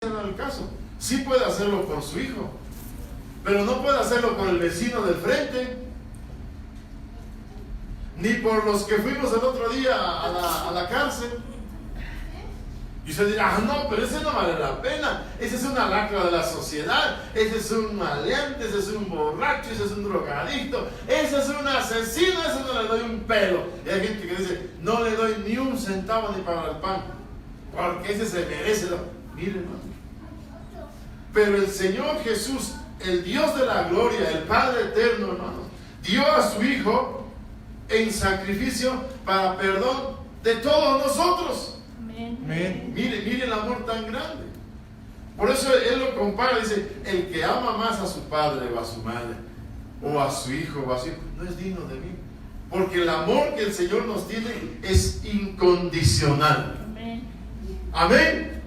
viene al caso. Sí puede hacerlo por su hijo, pero no puede hacerlo por el vecino del frente, ni por los que fuimos el otro día a la cárcel. Y usted dirá, no, pero ese no vale la pena, ese es una lacra de la sociedad, ese es un maleante, ese es un borracho, ese es un drogadicto, ese es un asesino, ese no le doy un pelo. Y hay gente que dice, no le doy ni un centavo ni para el pan, porque ese se merece. Miren, hermano. Pero el Señor Jesús, el Dios de la gloria, el Padre eterno, hermano, dio a su Hijo en sacrificio para perdón de todos nosotros. Amén. Mire el amor tan grande. Por eso Él lo compara, dice, el que ama más a su padre o a su madre, o a su hijo o a su hijo, no es digno de mí. Porque el amor que el Señor nos tiene es incondicional. Amén. Amén.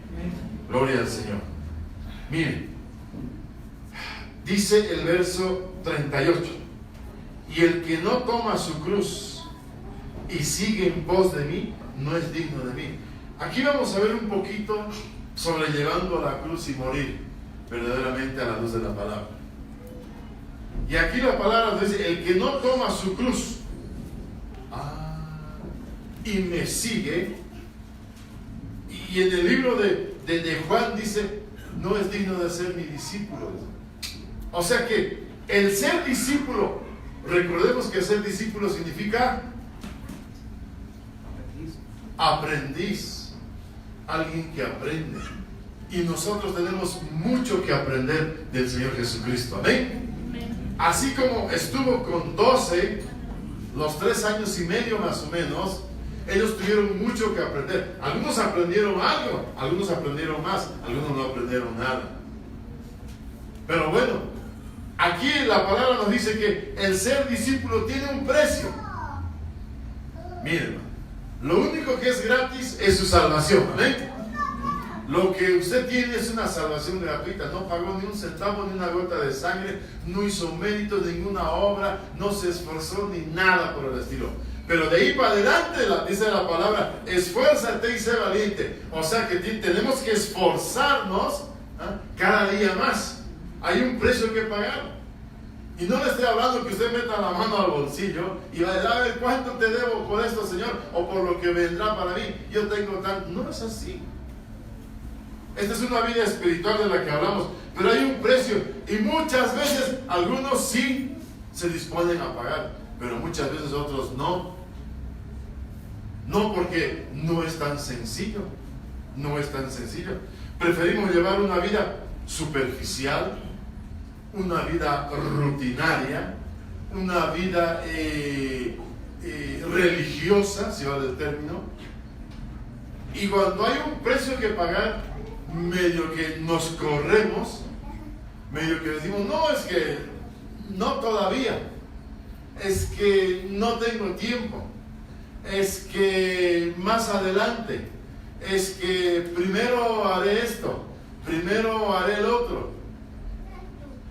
Gloria al Señor. Mire, dice el verso 38, y el que no toma su cruz y sigue en pos de mí, no es digno de mí. Aquí vamos a ver un poquito sobre llevando a la cruz y morir verdaderamente a la luz de la palabra. Y aquí la palabra dice, el que no toma su cruz y me sigue, y en el libro de Juan dice, no es digno de ser mi discípulo. O sea que el ser discípulo, recordemos que ser discípulo significa aprendiz, alguien que aprende. Y nosotros tenemos mucho que aprender del Señor Jesucristo. Amén. Así como estuvo con 12, los 3 años y medio más o menos, ellos tuvieron mucho que aprender. Algunos aprendieron algo, algunos aprendieron más, algunos no aprendieron nada. Pero bueno, aquí la palabra nos dice que el ser discípulo tiene un precio. Miren, lo único que es gratis es su salvación. Amén. Lo que usted tiene es una salvación gratuita. No pagó ni un centavo, ni una gota de sangre, no hizo mérito, ninguna obra, no se esforzó ni nada por el estilo. Pero de ahí para adelante, dice la palabra, esfuérzate y sé valiente. O sea que tenemos que esforzarnos cada día más. Hay un precio que pagar. Y no le estoy hablando que usted meta la mano al bolsillo y va a ver cuánto te debo por esto, Señor, o por lo que vendrá para mí. Yo tengo tanto. No es así. Esta es una vida espiritual de la que hablamos, pero hay un precio. Y muchas veces algunos sí se disponen a pagar, pero muchas veces otros no. No, porque no es tan sencillo. No es tan sencillo. Preferimos llevar una vida superficial, una vida rutinaria, una vida religiosa, si vale el término. Y cuando hay un precio que pagar, medio que nos corremos, medio que decimos, no, es que no todavía, es que no tengo tiempo, es que más adelante, es que primero haré esto, primero haré el otro,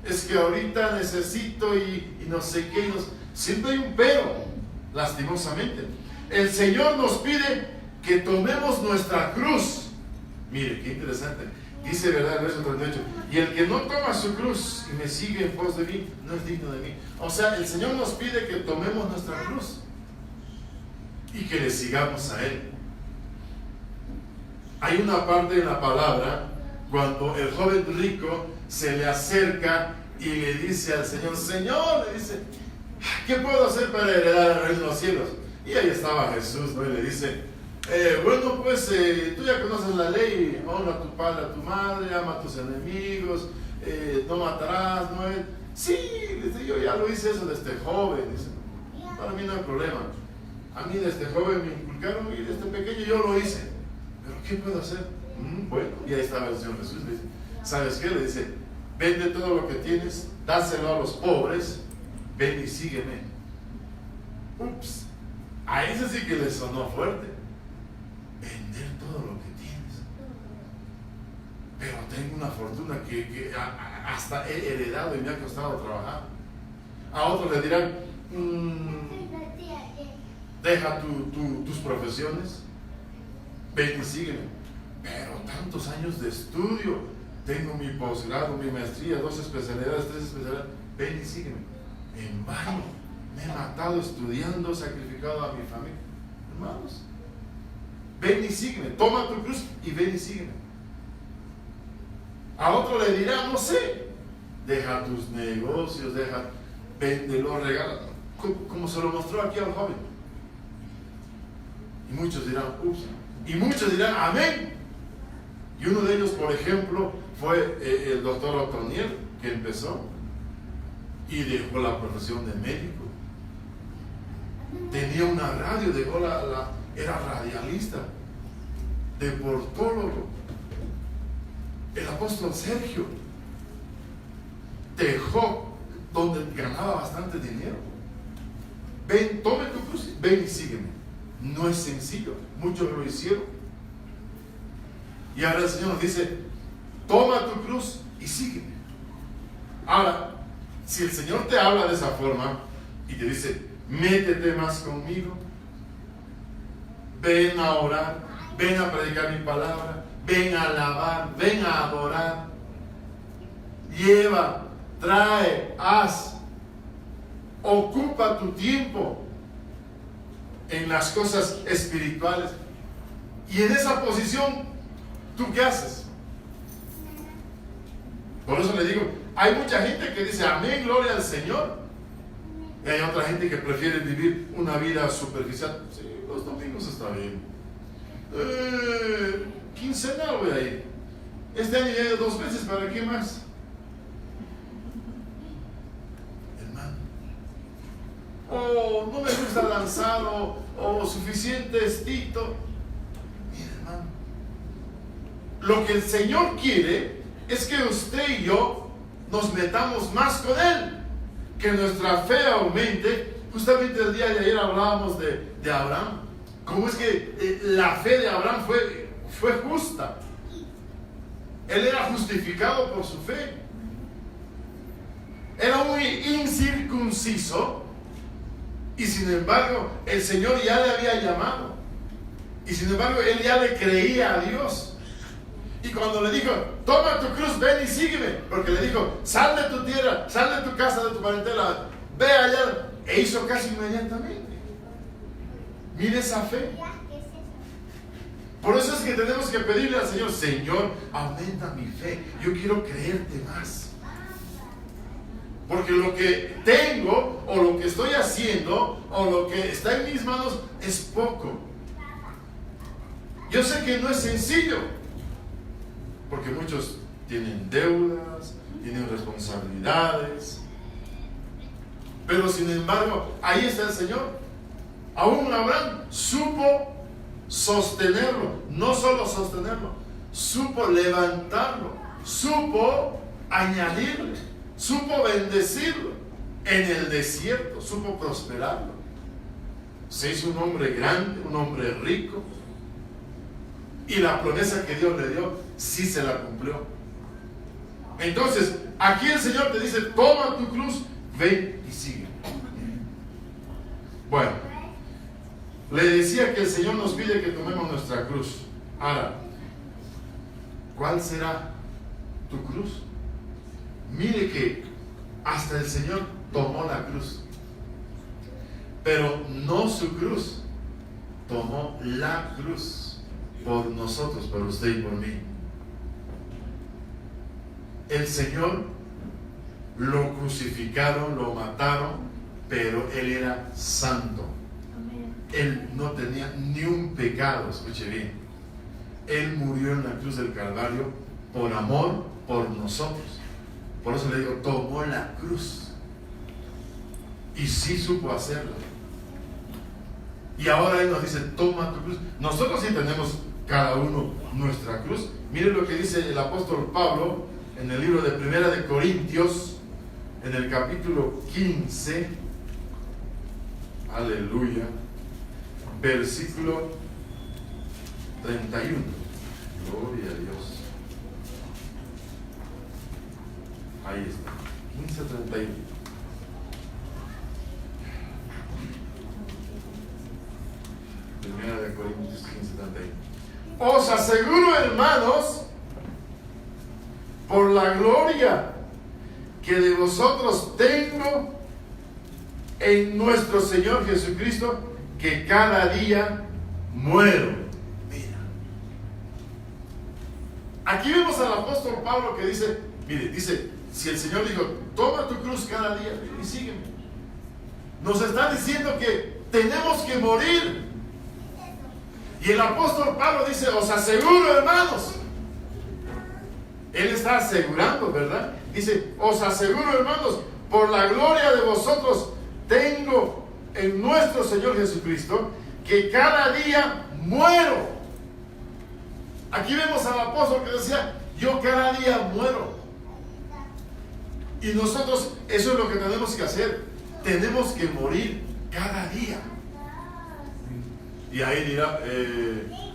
es que ahorita necesito y no sé qué, siempre hay un pero, lastimosamente. El Señor nos pide que tomemos nuestra cruz. Mire, qué interesante. Dice, ¿verdad? El verso 38. Y el que no toma su cruz y me sigue en pos de mí, no es digno de mí. O sea, el Señor nos pide que tomemos nuestra cruz y que le sigamos a Él. Hay una parte en la palabra cuando el joven rico se le acerca y le dice al Señor, Señor, le dice, ¿qué puedo hacer para heredar el reino de los cielos? Y ahí estaba Jesús, ¿no? Y le dice, bueno, pues tú ya conoces la ley, honra a tu padre, a tu madre, ama a tus enemigos, no matarás, ¿no? Sí, dice, yo ya lo hice eso desde joven, dice, para mí no hay problema. A mí desde joven me inculcaron y desde pequeño yo lo hice, pero ¿qué puedo hacer? Bueno, y ahí estaba el Señor Jesús, le dice, ¿sabes qué? Le dice, vende todo lo que tienes, dáselo a los pobres, ven y sígueme. Ups, a ese sí que le sonó fuerte. Vender todo lo que tienes, pero tengo una fortuna que hasta he heredado y me ha costado trabajar. A otros le dirán, deja tus profesiones, ven y sígueme. pero tantos años de estudio, tengo mi posgrado, mi maestría, 2 especialidades, 3 especialidades, ven y sígueme. En vano, me he matado estudiando, sacrificado a mi familia. Hermanos, ven y sígueme, toma tu cruz y ven y sígueme. A otro le dirá, no sé, deja tus negocios, véndelo, regala, como se lo mostró aquí al joven. Y muchos dirán, ups, y muchos dirán, amén. Y uno de ellos, por ejemplo, fue el doctor Otoniel, que empezó y dejó la profesión de médico. Tenía una radio, dejó era radialista, deportólogo. El apóstol Sergio dejó donde ganaba bastante dinero. Ven, tome tu cruz, ven y sígueme. No es sencillo, muchos lo hicieron. Y ahora el Señor nos dice, toma tu cruz y sígueme. Ahora, si el Señor te habla de esa forma y te dice, métete más conmigo, ven a orar, ven a predicar mi palabra, ven a alabar, ven a adorar, lleva, trae, haz, ocupa tu tiempo en las cosas espirituales. Y en esa posición, ¿tú qué haces? Por eso le digo, hay mucha gente que dice amén, gloria al Señor. Y hay otra gente que prefiere vivir una vida superficial. Sí, los domingos está bien. Quincenal voy a ir. Este año ya he ido 2 veces, ¿para qué más? Hermano. O no me gusta lanzar, o suficiente estito. Mira, hermano. Lo que el Señor quiere es que usted y yo nos metamos más con Él, que nuestra fe aumente. Justamente el día de ayer hablábamos de Abraham. ¿Cómo es que la fe de Abraham fue justa? Él era justificado por su fe. Era un incircunciso y sin embargo el Señor ya le había llamado. Y sin embargo él ya le creía a Dios. Y cuando le dijo, toma tu cruz, ven y sígueme, porque le dijo, sal de tu tierra, sal de tu casa, de tu parentela, ve allá, e hizo casi inmediatamente. Mire esa fe. Por eso es que tenemos que pedirle al Señor, Señor, aumenta mi fe, yo quiero creerte más. Porque lo que tengo, o lo que estoy haciendo, o lo que está en mis manos, es poco. Yo sé que no es sencillo, porque muchos tienen deudas, tienen responsabilidades, pero sin embargo, ahí está el Señor. Aún Abraham supo sostenerlo, no solo sostenerlo, supo levantarlo, supo añadirle, supo bendecirlo en el desierto, supo prosperarlo. Se hizo un hombre grande, un hombre rico, y la promesa que Dios le dio, sí se la cumplió. Entonces, aquí el Señor te dice, toma tu cruz, ven y sigue. Bueno, le decía que el Señor nos pide que tomemos nuestra cruz. Ahora, ¿cuál será tu cruz? Mire que hasta el Señor tomó la cruz, pero no su cruz, tomó la cruz por nosotros, por usted y por mí. El Señor lo crucificaron, lo mataron, pero Él era santo. Él no tenía ni un pecado, escuche bien. Él murió en la cruz del Calvario por amor por nosotros. Por eso le digo, tomó la cruz. Y sí supo hacerlo. Y ahora Él nos dice, toma tu cruz. Nosotros sí tenemos cada uno nuestra cruz. Miren lo que dice el apóstol Pablo en el libro de Primera de Corintios, en el capítulo 15. Aleluya. Versículo 31. Gloria a Dios. Ahí está. 15:31. Primera de Corintios 15:31. os aseguro, hermanos, por la gloria que de vosotros tengo en nuestro Señor Jesucristo, que cada día muero. Mira, aquí vemos al apóstol Pablo que dice, mire, dice, si el Señor dijo, toma tu cruz cada día y sígueme, nos está diciendo que tenemos que morir. Y el apóstol Pablo dice, os aseguro, hermanos. Él está asegurando, ¿verdad? Dice, os aseguro, hermanos, por la gloria de vosotros tengo en nuestro Señor Jesucristo, que cada día muero. Aquí vemos al apóstol que decía, yo cada día muero. Y nosotros, eso es lo que tenemos que hacer. Tenemos que morir cada día. Y ahí dirá,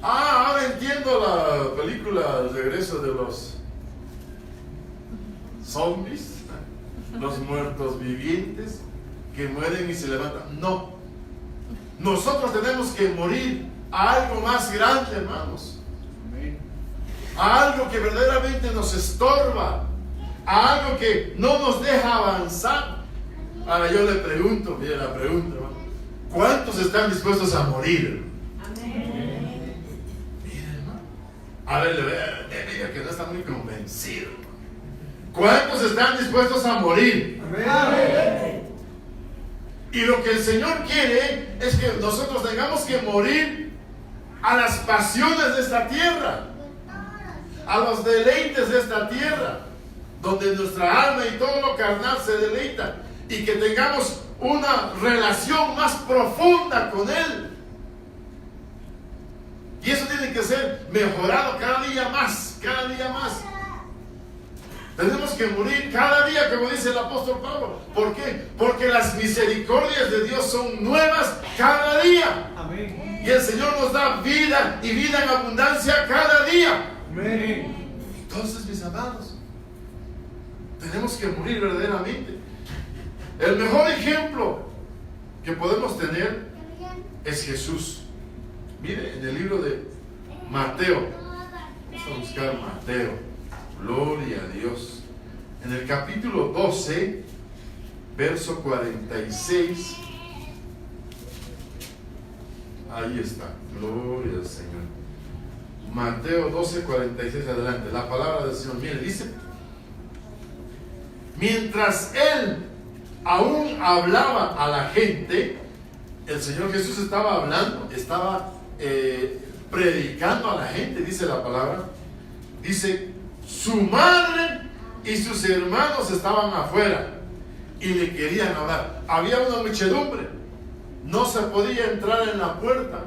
ahora entiendo la película El regreso de los zombies, los muertos vivientes que mueren y se levantan. No, nosotros tenemos que morir a algo más grande, hermanos, a algo que verdaderamente nos estorba, a algo que no nos deja avanzar. Ahora yo le pregunto, mire la pregunta, hermano, ¿cuántos están dispuestos a morir? Amén. Mire, hermano, a ver, le diga que no está muy convencido. ¿Cuántos están dispuestos a morir? Amén. Y lo que el Señor quiere es que nosotros tengamos que morir a las pasiones de esta tierra, a los deleites de esta tierra, donde nuestra alma y todo lo carnal se deleita, y que tengamos una relación más profunda con Él. Y eso tiene que ser mejorado cada día más, cada día más. Tenemos que morir cada día, como dice el apóstol Pablo. ¿Por qué? Porque las misericordias de Dios son nuevas cada día. Amén. Y el Señor nos da vida y vida en abundancia cada día. Amén. Entonces, mis amados, tenemos que morir verdaderamente. El mejor ejemplo que podemos tener es Jesús. Mire, en el libro de Mateo, vamos a buscar Mateo. Gloria a Dios. En el capítulo 12, verso 46. Ahí está. Gloria al Señor. Mateo 12, 46, adelante. La palabra del Señor. Mire, dice: mientras Él aún hablaba a la gente, el Señor Jesús estaba hablando, estaba predicando a la gente, dice la palabra. Dice: su madre y sus hermanos estaban afuera y le querían hablar. Había una muchedumbre, no se podía entrar en la puerta.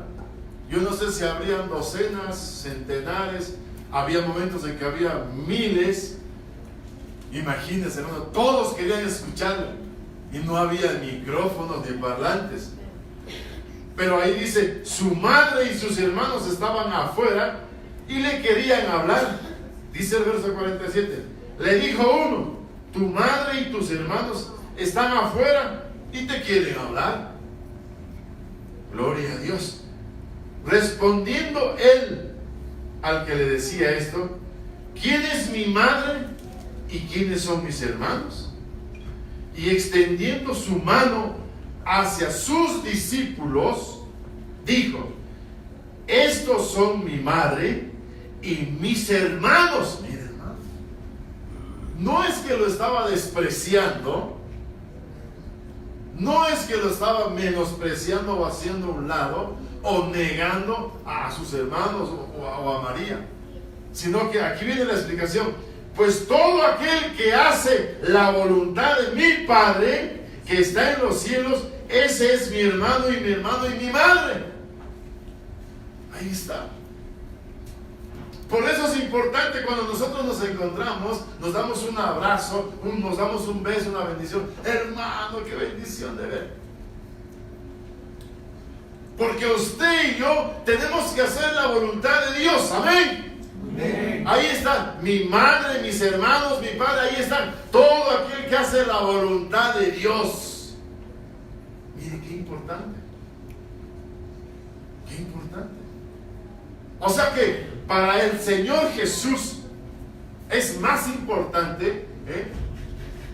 Yo no sé si habrían docenas, centenares, había momentos en que había miles. Imagínense, hermano, todos querían escucharle y no había micrófonos ni parlantes. Pero ahí dice: su madre y sus hermanos estaban afuera y le querían hablar. Dice el verso 47, le dijo uno: tu madre y tus hermanos están afuera y te quieren hablar. Gloria a Dios. Respondiendo él al que le decía esto: ¿quién es mi madre y quiénes son mis hermanos? Y extendiendo su mano hacia sus discípulos, dijo: estos son mi madre y mis hermanos. Miren, hermano, no es que lo estaba despreciando, no es que lo estaba menospreciando o haciendo a un lado o negando a sus hermanos o a María, sino que aquí viene la explicación: pues todo aquel que hace la voluntad de mi Padre que está en los cielos, ese es mi hermano y mi madre. Ahí está. Por eso es importante cuando nosotros nos encontramos, nos damos un abrazo, nos damos un beso, una bendición. Hermano, qué bendición de ver. Porque usted y yo tenemos que hacer la voluntad de Dios. Amén. Amén. Ahí están mi madre, mis hermanos, mi padre. Ahí están todo aquel que hace la voluntad de Dios. Mire qué importante. Qué importante. O sea que para el Señor Jesús es más importante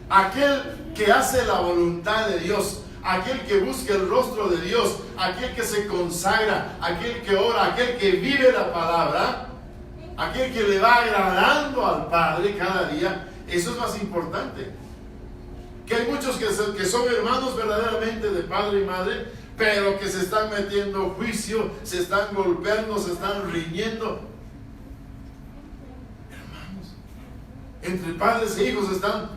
aquel que hace la voluntad de Dios, aquel que busca el rostro de Dios, aquel que se consagra, aquel que ora, aquel que vive la palabra, aquel que le va agradando al Padre cada día. Eso es más importante. Que hay muchos que son hermanos verdaderamente de padre y madre, pero que se están metiendo juicio, se están golpeando, se están riñendo. Hermanos, entre padres e hijos están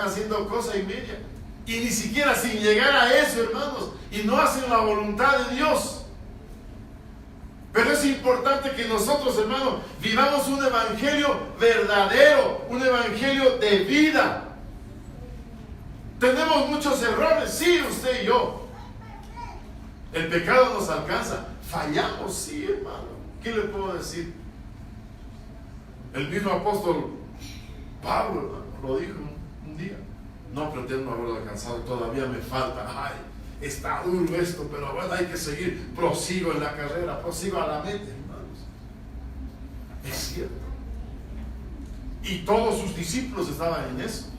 haciendo cosa y media. Y ni siquiera sin llegar a eso, hermanos, y no hacen la voluntad de Dios. Pero es importante que nosotros, hermanos, vivamos un evangelio verdadero, un evangelio de vida. Tenemos muchos errores, sí, usted y yo. El pecado nos alcanza. Fallamos, sí, hermano. ¿Qué le puedo decir? El mismo apóstol Pablo, hermano, lo dijo un día. No pretendo haberlo alcanzado, todavía me falta. Ay, está duro esto, pero bueno, hay que seguir. Prosigo en la carrera, prosigo a la meta, hermanos. Es cierto. Y todos sus discípulos estaban en eso.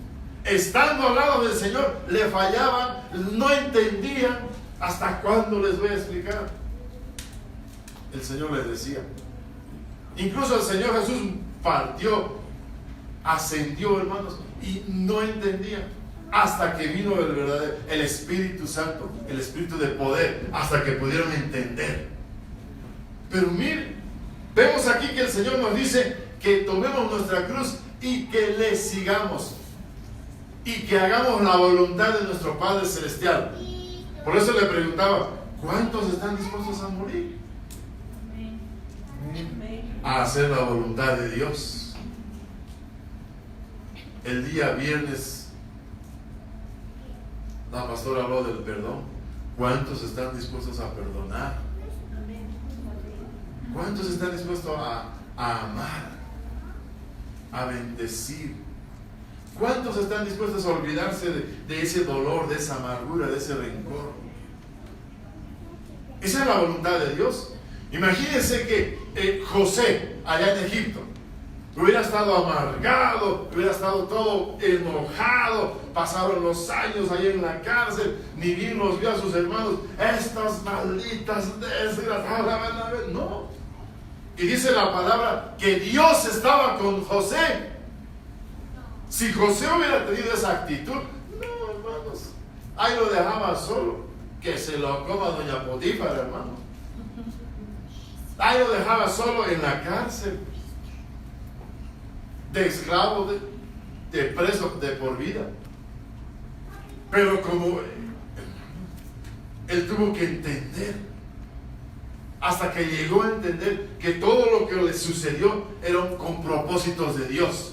Estando al lado del Señor, le fallaban, no entendían. ¿Hasta cuándo les voy a explicar? El Señor les decía. Incluso el Señor Jesús partió, ascendió, hermanos, y no entendían. Hasta que vino el Espíritu Santo, el Espíritu de poder, hasta que pudieron entender. Pero miren, vemos aquí que el Señor nos dice que tomemos nuestra cruz y que le sigamos. Y que hagamos la voluntad de nuestro Padre Celestial. Por eso le preguntaba, ¿cuántos están dispuestos a morir? A hacer la voluntad de Dios. El día viernes, la pastora habló del perdón. ¿Cuántos están dispuestos a perdonar? ¿Cuántos están dispuestos a amar? A bendecir. ¿Cuántos están dispuestos a olvidarse de ese dolor, de esa amargura, de ese rencor? Esa es la voluntad de Dios. Imagínense que José, allá en Egipto, hubiera estado amargado, hubiera estado todo enojado, pasaron los años ahí en la cárcel, ni bien los vio a sus hermanos, estas malditas desgraciadas van a ver. No. Y dice la palabra que Dios estaba con José. Si José hubiera tenido esa actitud, no, hermanos, ahí lo dejaba solo, que se lo coma doña Potifar, hermano. Ahí lo dejaba solo en la cárcel, de esclavo, de preso de por vida. Pero como él tuvo que entender, hasta que llegó a entender que todo lo que le sucedió eran con propósitos de Dios.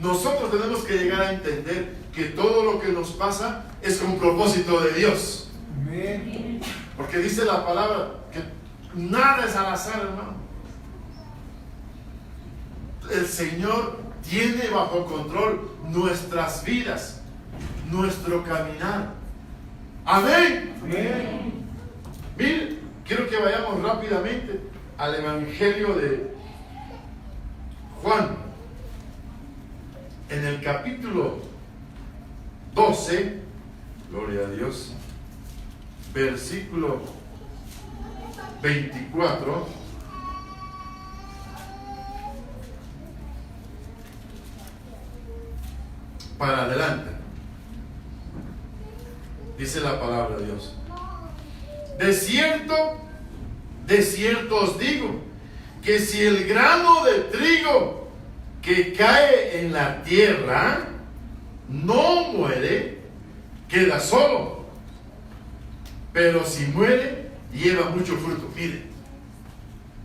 Nosotros tenemos que llegar a entender que todo lo que nos pasa es con propósito de Dios. Amén. Porque dice la palabra que nada es al azar, hermano. El Señor tiene bajo control nuestras vidas, nuestro caminar. Amén. Amén. Miren, quiero que vayamos rápidamente al Evangelio de Juan. En el capítulo 12, gloria a Dios, versículo 24, para adelante, dice la palabra de Dios: de cierto os digo, que si el grano de trigo que cae en la tierra no muere, queda solo, pero si muere, lleva mucho fruto. Mire,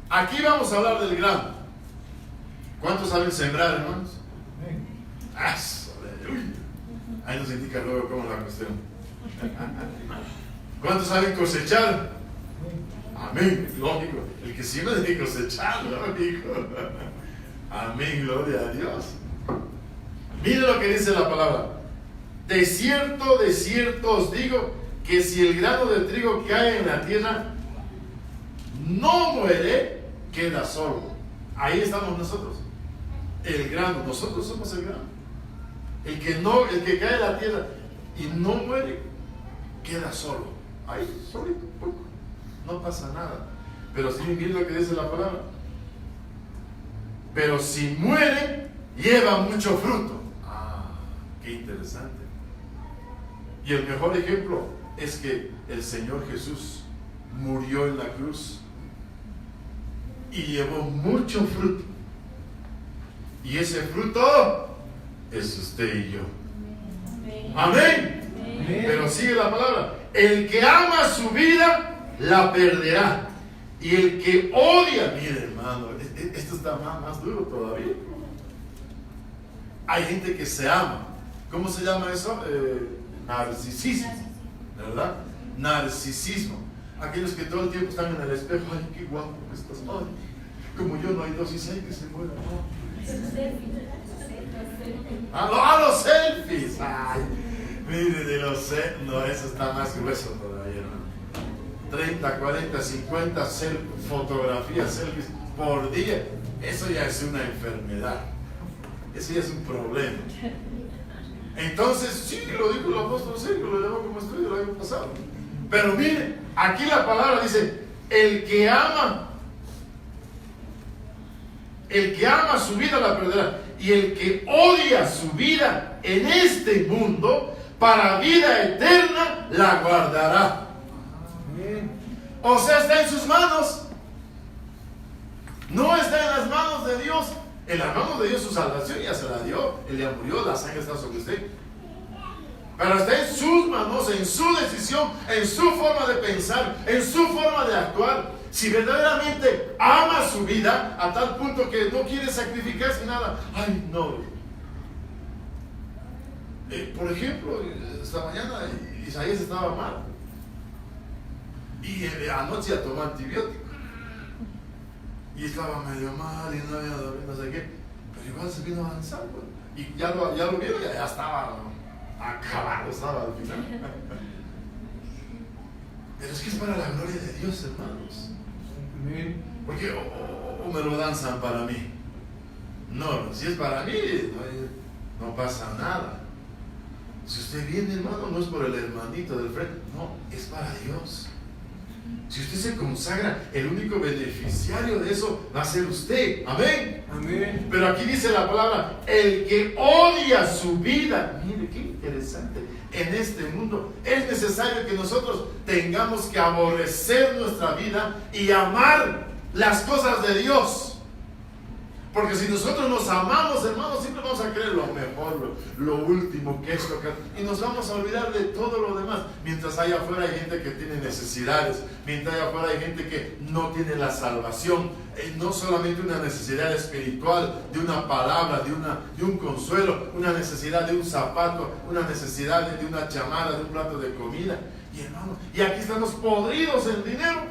aquí vamos a hablar del grano. ¿Cuántos saben sembrar, hermanos? Ahí nos indica luego cómo es la cuestión. ¿Cuántos saben cosechar? Amén, lógico. El que sí me dice cosechar, lógico. Amén, gloria a Dios. Mire lo que dice la palabra: de cierto os digo, que si el grano de trigo cae en la tierra, no muere, queda solo, Ahí estamos nosotros. El grano, nosotros somos el grano. El que cae en la tierra y no muere, queda solo. Ahí, solito, no pasa nada. Pero si bien lo que dice la palabra. Pero si muere, lleva mucho fruto. Ah, qué interesante. Y el mejor ejemplo es que el Señor Jesús murió en la cruz y llevó mucho fruto. Y ese fruto es usted y yo. Amén. Amén. Pero sigue la palabra. El que ama su vida, la perderá. Y el que odia, mire hermano, esto está más duro todavía. Hay gente que se ama. ¿Cómo se llama eso? Narcisismo, ¿verdad? Narcisismo. Aquellos que todo el tiempo están en el espejo. Ay, qué guapo que estás. Ay, como yo no hay dos y seis que se mueran. Los selfies. Ay, mire, de los selfies. No, eso está más grueso todavía, ¿no? 30, 40, 50 fotografías, selfies por día. Eso ya es una enfermedad. Eso ya es un problema. Entonces, sí, lo dijo el apóstol Sergio, lo llevó como estudio el año pasado. Pero mire, aquí la palabra dice: el que ama su vida la perderá, y el que odia su vida en este mundo, para vida eterna la guardará. O sea, está en sus manos. No está en las manos de Dios. En las manos de Dios su salvación ya se la dio. Él ya murió, la sangre está sobre usted. Pero está en sus manos, en su decisión, en su forma de pensar, en su forma de actuar. Si verdaderamente ama su vida a tal punto que no quiere sacrificarse nada. Ay, no. Por ejemplo, esta mañana Isaías estaba mal. Y anoche ya tomó antibiótico. Y estaba medio mal y no había dormido, no sé qué. Pero igual se vino a avanzar, pues. Y ya lo vieron, ya estaba acabado, estaba al final. Pero es que es para la gloria de Dios, hermanos. Porque o me lo danzan para mí. No, si es para mí, no pasa nada. Si usted viene, hermano, no es por el hermanito del frente, no, es para Dios. Si usted se consagra, el único beneficiario de eso va a ser usted. Amén. Amén. Pero aquí dice la palabra: el que odia su vida. Mire qué interesante. En este mundo es necesario que nosotros tengamos que aborrecer nuestra vida y amar las cosas de Dios. Porque si nosotros nos amamos, hermanos, siempre vamos a querer lo mejor, lo último, que esto, que... y nos vamos a olvidar de todo lo demás. Mientras allá afuera hay gente que tiene necesidades, mientras allá afuera hay gente que no tiene la salvación, no solamente una necesidad espiritual, de una palabra, de un consuelo, una necesidad de un zapato, una necesidad de una chamarra, de un plato de comida. Y hermanos, y aquí estamos podridos en dinero.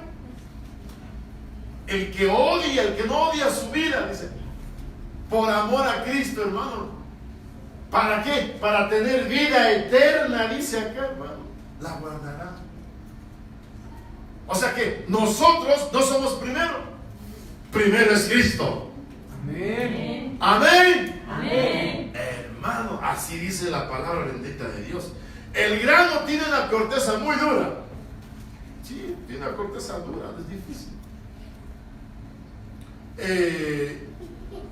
El que odia, el que no odia su vida, dice, por amor a Cristo, hermano. ¿Para qué? Para tener vida eterna, dice acá, hermano. La guardará. O sea que nosotros no somos primero. Primero es Cristo. Amén. Amén. Amén. Hermano, así dice la palabra bendita de Dios. El grano tiene una corteza muy dura. Sí, tiene una corteza dura, es difícil.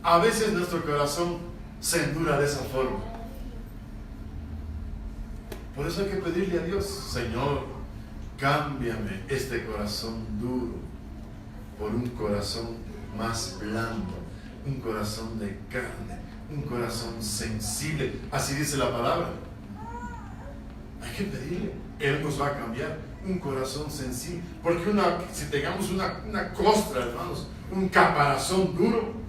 A veces nuestro corazón se endura de esa forma. Por eso hay que pedirle a Dios: Señor, cámbiame este corazón duro por un corazón más blando, un corazón de carne, un corazón sensible. Así dice la palabra. Hay que pedirle, Él nos va a cambiar un corazón sensible. Porque si tengamos una costra, hermanos, un caparazón duro,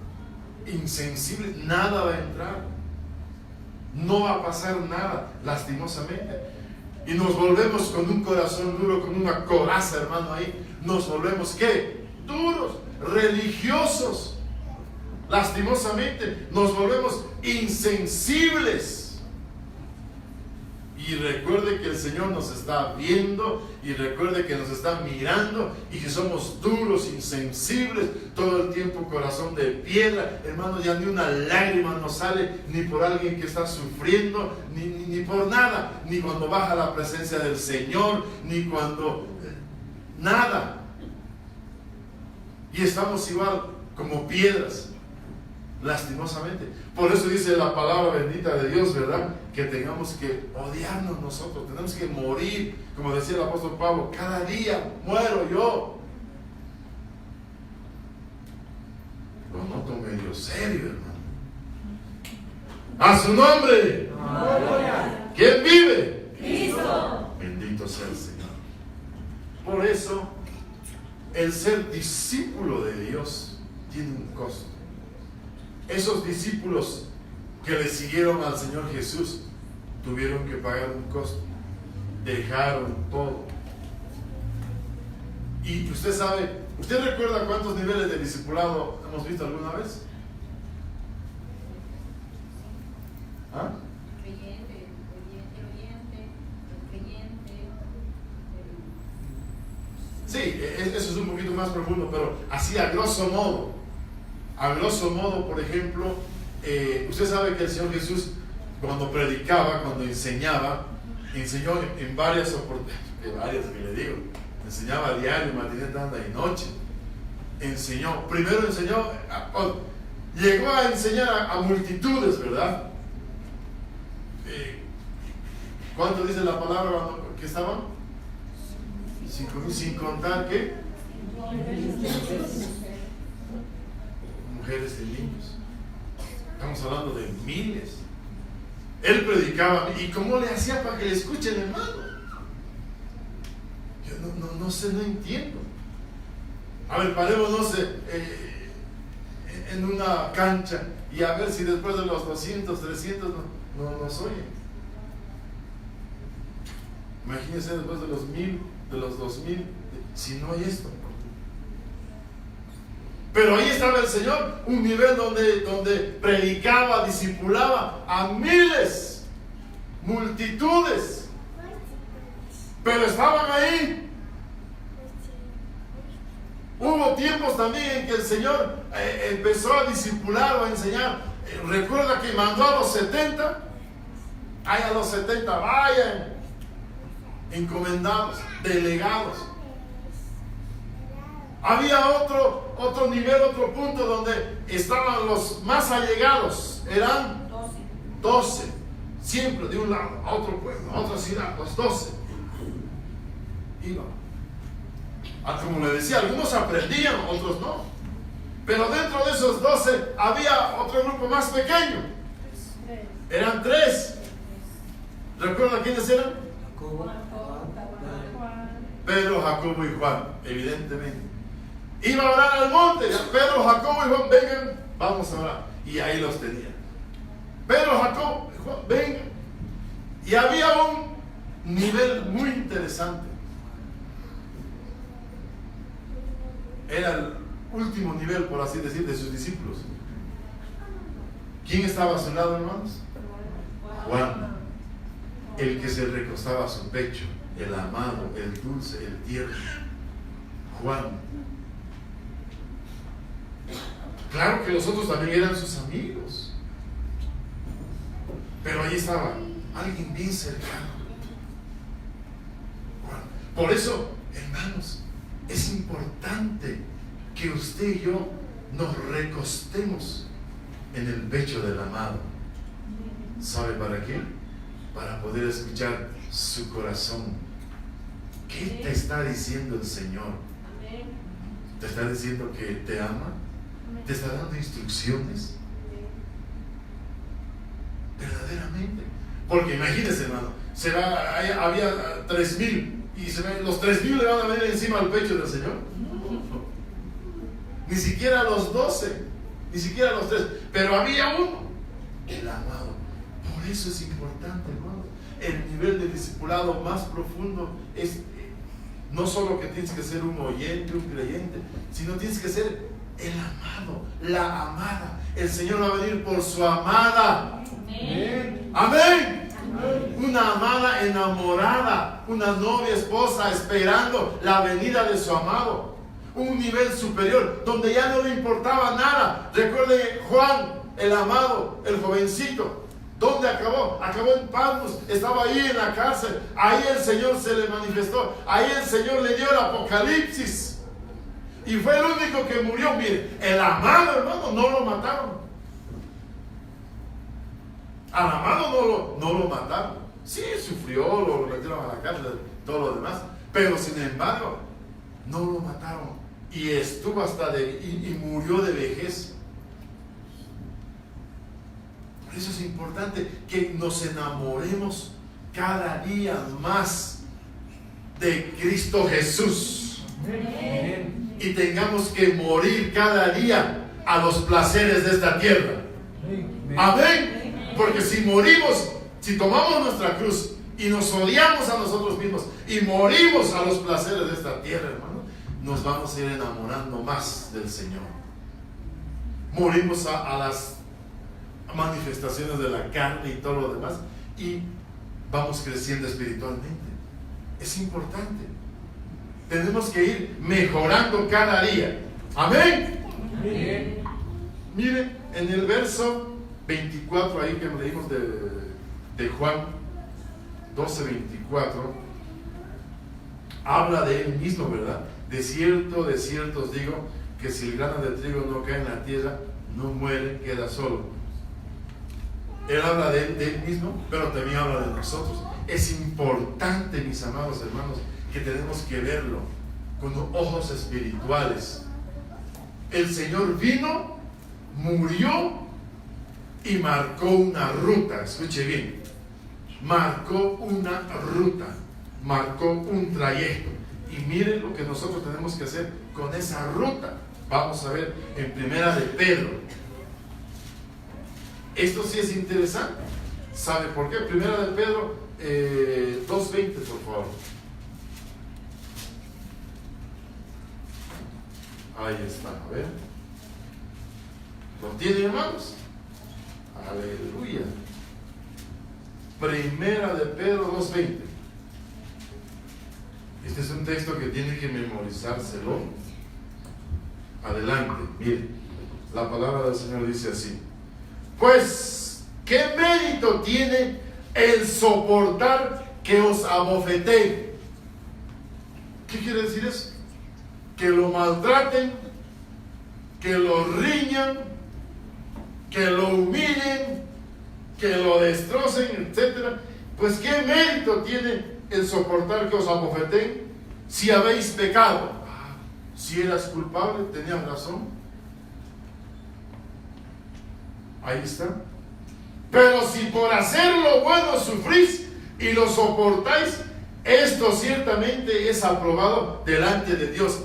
insensible, nada va a entrar, no va a pasar nada, lastimosamente. Y nos volvemos con un corazón duro, con una coraza, hermano, ahí. Nos volvemos, ¿qué? Duros, religiosos. Lastimosamente, nos volvemos insensibles. Y recuerde que el Señor nos está viendo, y recuerde que nos está mirando, y que somos duros, insensibles, todo el tiempo corazón de piedra. Hermano, ya ni una lágrima nos sale, ni por alguien que está sufriendo, ni por nada, ni cuando baja la presencia del Señor, ni cuando nada. Y estamos igual como piedras, lastimosamente. Por eso dice la palabra bendita de Dios, ¿verdad? Que tengamos que odiarnos nosotros, tenemos que morir, como decía el apóstol Pablo, cada día muero yo. Lo noto medio serio, hermano. ¡A su nombre! ¡Gloria! ¿Quién vive? Cristo. Bendito sea el Señor. Por eso, el ser discípulo de Dios tiene un costo. Esos discípulos que le siguieron al Señor Jesús tuvieron que pagar un costo. Dejaron todo. Y usted sabe, ¿usted recuerda cuántos niveles de discipulado hemos visto alguna vez? ¿Ah? Creyente, creyente. Sí, eso es un poquito más profundo, pero así a grosso modo. A grosso modo, por ejemplo, usted sabe que el Señor Jesús, cuando predicaba, cuando enseñaba, enseñó en varias oportunidades, que le digo, enseñaba a diario, matinée, tarde y noche. Primero enseñó, llegó a enseñar a multitudes, ¿verdad? ¿Cuánto dice la palabra que estaban? 5,000, sin contar que mujeres y niños. Estamos hablando de miles. Él predicaba. ¿Y cómo le hacía para que le escuchen, hermano? Yo no sé, no entiendo. A ver, parémonos en una cancha y a ver si después de los 200, 300 no nos oyen. Imagínense después de los 1000, de los 2000, si no hay esto. Pero ahí estaba el Señor, un nivel donde predicaba, discipulaba a miles, multitudes. Pero estaban ahí. Hubo tiempos también en que el Señor empezó a discipular o a enseñar. Recuerda que mandó a los 70. Hay a los 70, vayan, encomendados, delegados. Había otro nivel, otro punto donde estaban los más allegados. Eran 12. Siempre de un lado a otro pueblo, a otra ciudad, los 12. Iban. Como le decía, algunos aprendían, otros no. Pero dentro de esos 12 había otro grupo más pequeño. Eran 3. ¿Recuerdan quiénes eran? Pedro, Jacobo y Juan, evidentemente. Iba a orar al monte. Pedro, Jacobo y Juan, vengan, vamos a orar. Y ahí los tenían. Pedro, Jacobo y Juan, vengan. Y había un nivel muy interesante. Era el último nivel, por así decir, de sus discípulos. ¿Quién estaba a su lado, hermanos? Juan, el que se recostaba a su pecho, el amado, el dulce, el tierno. Juan. Claro que los otros también eran sus amigos, pero ahí estaba alguien bien cercano. Juan. Por eso, hermanos, es importante que usted y yo nos recostemos en el pecho del amado. ¿Sabe para qué? Para poder escuchar su corazón. ¿Qué te está diciendo el Señor? ¿Te está diciendo que te ama? ¿Te está dando instrucciones? Verdaderamente. Porque imagínense, hermano, había 3,000 y los 3,000 le van a venir encima al pecho del Señor. Ni siquiera los 12, ni siquiera los 3, pero había uno, el amado. Por eso es importante, hermano. El nivel de discipulado más profundo es no solo que tienes que ser un oyente, un creyente, sino tienes que ser el amado, la amada. El Señor va a venir por su amada. Amén. Amén. Una amada enamorada, una novia esposa esperando la venida de su amado. Un nivel superior, donde ya no le importaba nada. Recuerde Juan, el amado, el jovencito. ¿Dónde acabó? Acabó en Patmos, estaba ahí en la cárcel. Ahí el Señor se le manifestó. Ahí el Señor le dio el apocalipsis. Y fue el único que murió. Mire, el amado, hermano, no lo mataron. Al amado no lo mataron. Sí, sufrió, lo metieron a la cárcel, todo lo demás. Pero sin embargo, no lo mataron. Y estuvo y murió de vejez. Eso es importante, que nos enamoremos cada día más de Cristo Jesús. Amén. Y tengamos que morir cada día a los placeres de esta tierra. Amén. Porque si morimos, si tomamos nuestra cruz y nos odiamos a nosotros mismos y morimos a los placeres de esta tierra, hermano, nos vamos a ir enamorando más del Señor. Morimos a las manifestaciones de la carne y todo lo demás, y vamos creciendo espiritualmente. Es importante. Tenemos que ir mejorando cada día. Amén. Amén. Mire, en el verso 24 ahí que leímos de Juan 12:24, habla de él mismo, ¿verdad? De cierto os digo que si el grano de trigo no cae en la tierra, no muere, queda solo. Él habla de él mismo, pero también habla de nosotros. Es importante, mis amados hermanos, que tenemos que verlo con ojos espirituales. El Señor vino, murió y marcó una ruta. Escuche bien, marcó una ruta, marcó un trayecto. Y miren lo que nosotros tenemos que hacer con esa ruta. Vamos a ver en Primera de Pedro. Esto sí es interesante. ¿Sabe por qué? Primera de Pedro 2:20, por favor. Ahí está, a ver. ¿Lo tienen, hermanos? Aleluya. Primera de Pedro 2:20. Este es un texto que tiene que memorizárselo. Adelante, mire. La palabra del Señor dice así: pues, ¿qué mérito tiene el soportar que os abofeteen? ¿Qué quiere decir eso? Que lo maltraten, que lo riñan, que lo humillen, que lo destrocen, etc. Pues, ¿qué mérito tiene el soportar que os abofeteen si habéis pecado? Si eras culpable, tenías razón. Ahí está. Pero si por hacer lo bueno sufrís y lo soportáis, esto ciertamente es aprobado delante de Dios.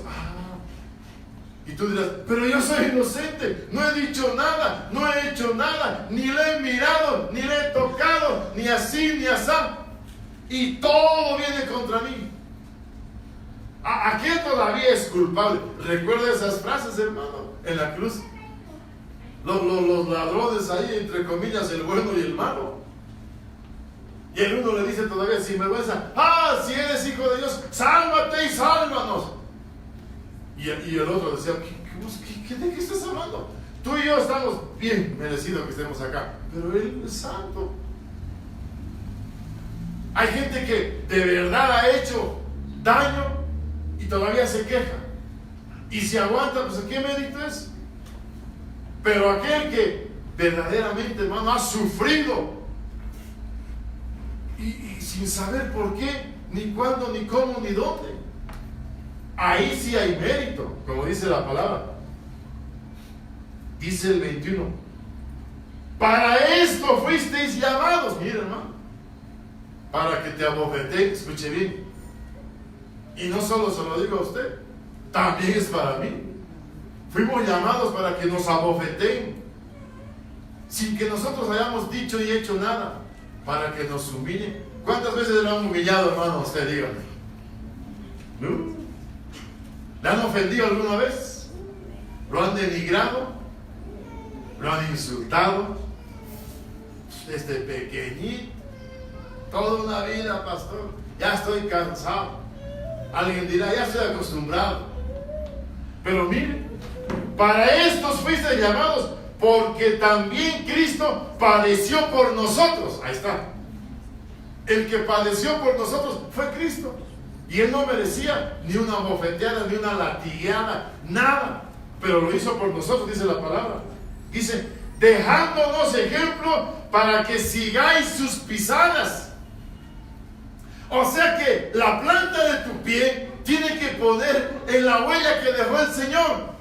Y tú dirás, pero yo soy inocente, no he dicho nada, no he hecho nada, ni le he mirado, ni le he tocado, ni así, ni asá, y todo viene contra mí. ¿A quién todavía es culpable? Recuerda esas frases, hermano, en la cruz. Los ladrones ahí, entre comillas, el bueno y el malo. Y el uno le dice todavía sin vergüenza: si eres hijo de Dios, sálvate y sálvanos. Y el otro decía: ¿de qué estás hablando? Tú y yo estamos bien merecidos que estemos acá, pero él es santo. Hay gente que de verdad ha hecho daño y todavía se queja. Y si aguanta, pues ¿qué mérito es? Pero aquel que verdaderamente, hermano, ha sufrido y sin saber por qué, ni cuándo, ni cómo, ni dónde, ahí sí hay mérito, como dice la palabra. Dice el 21: para esto fuisteis llamados. Mira, hermano, para que te abofeteen. Escuche bien, y no solo se lo digo a usted, también es para mí. Fuimos llamados para que nos abofeteen, sin que nosotros hayamos dicho y hecho nada, para que nos humillen. ¿Cuántas veces lo han humillado, hermano? Usted dígame. ¿No? ¿Le han ofendido alguna vez? ¿Lo han denigrado? ¿Lo han insultado? Desde pequeñito. toda una vida, pastor, ya estoy cansado. Alguien dirá, ya estoy acostumbrado. Pero miren, para estos fuiste llamados, porque también Cristo padeció por nosotros. Ahí está. El que padeció por nosotros fue Cristo. Y Él no merecía ni una bofeteada, ni una latigueada, nada. Pero lo hizo por nosotros, dice la palabra. Dice, dejándonos ejemplo para que sigáis sus pisadas. O sea que la planta de tu pie tiene que poner en la huella que dejó el Señor.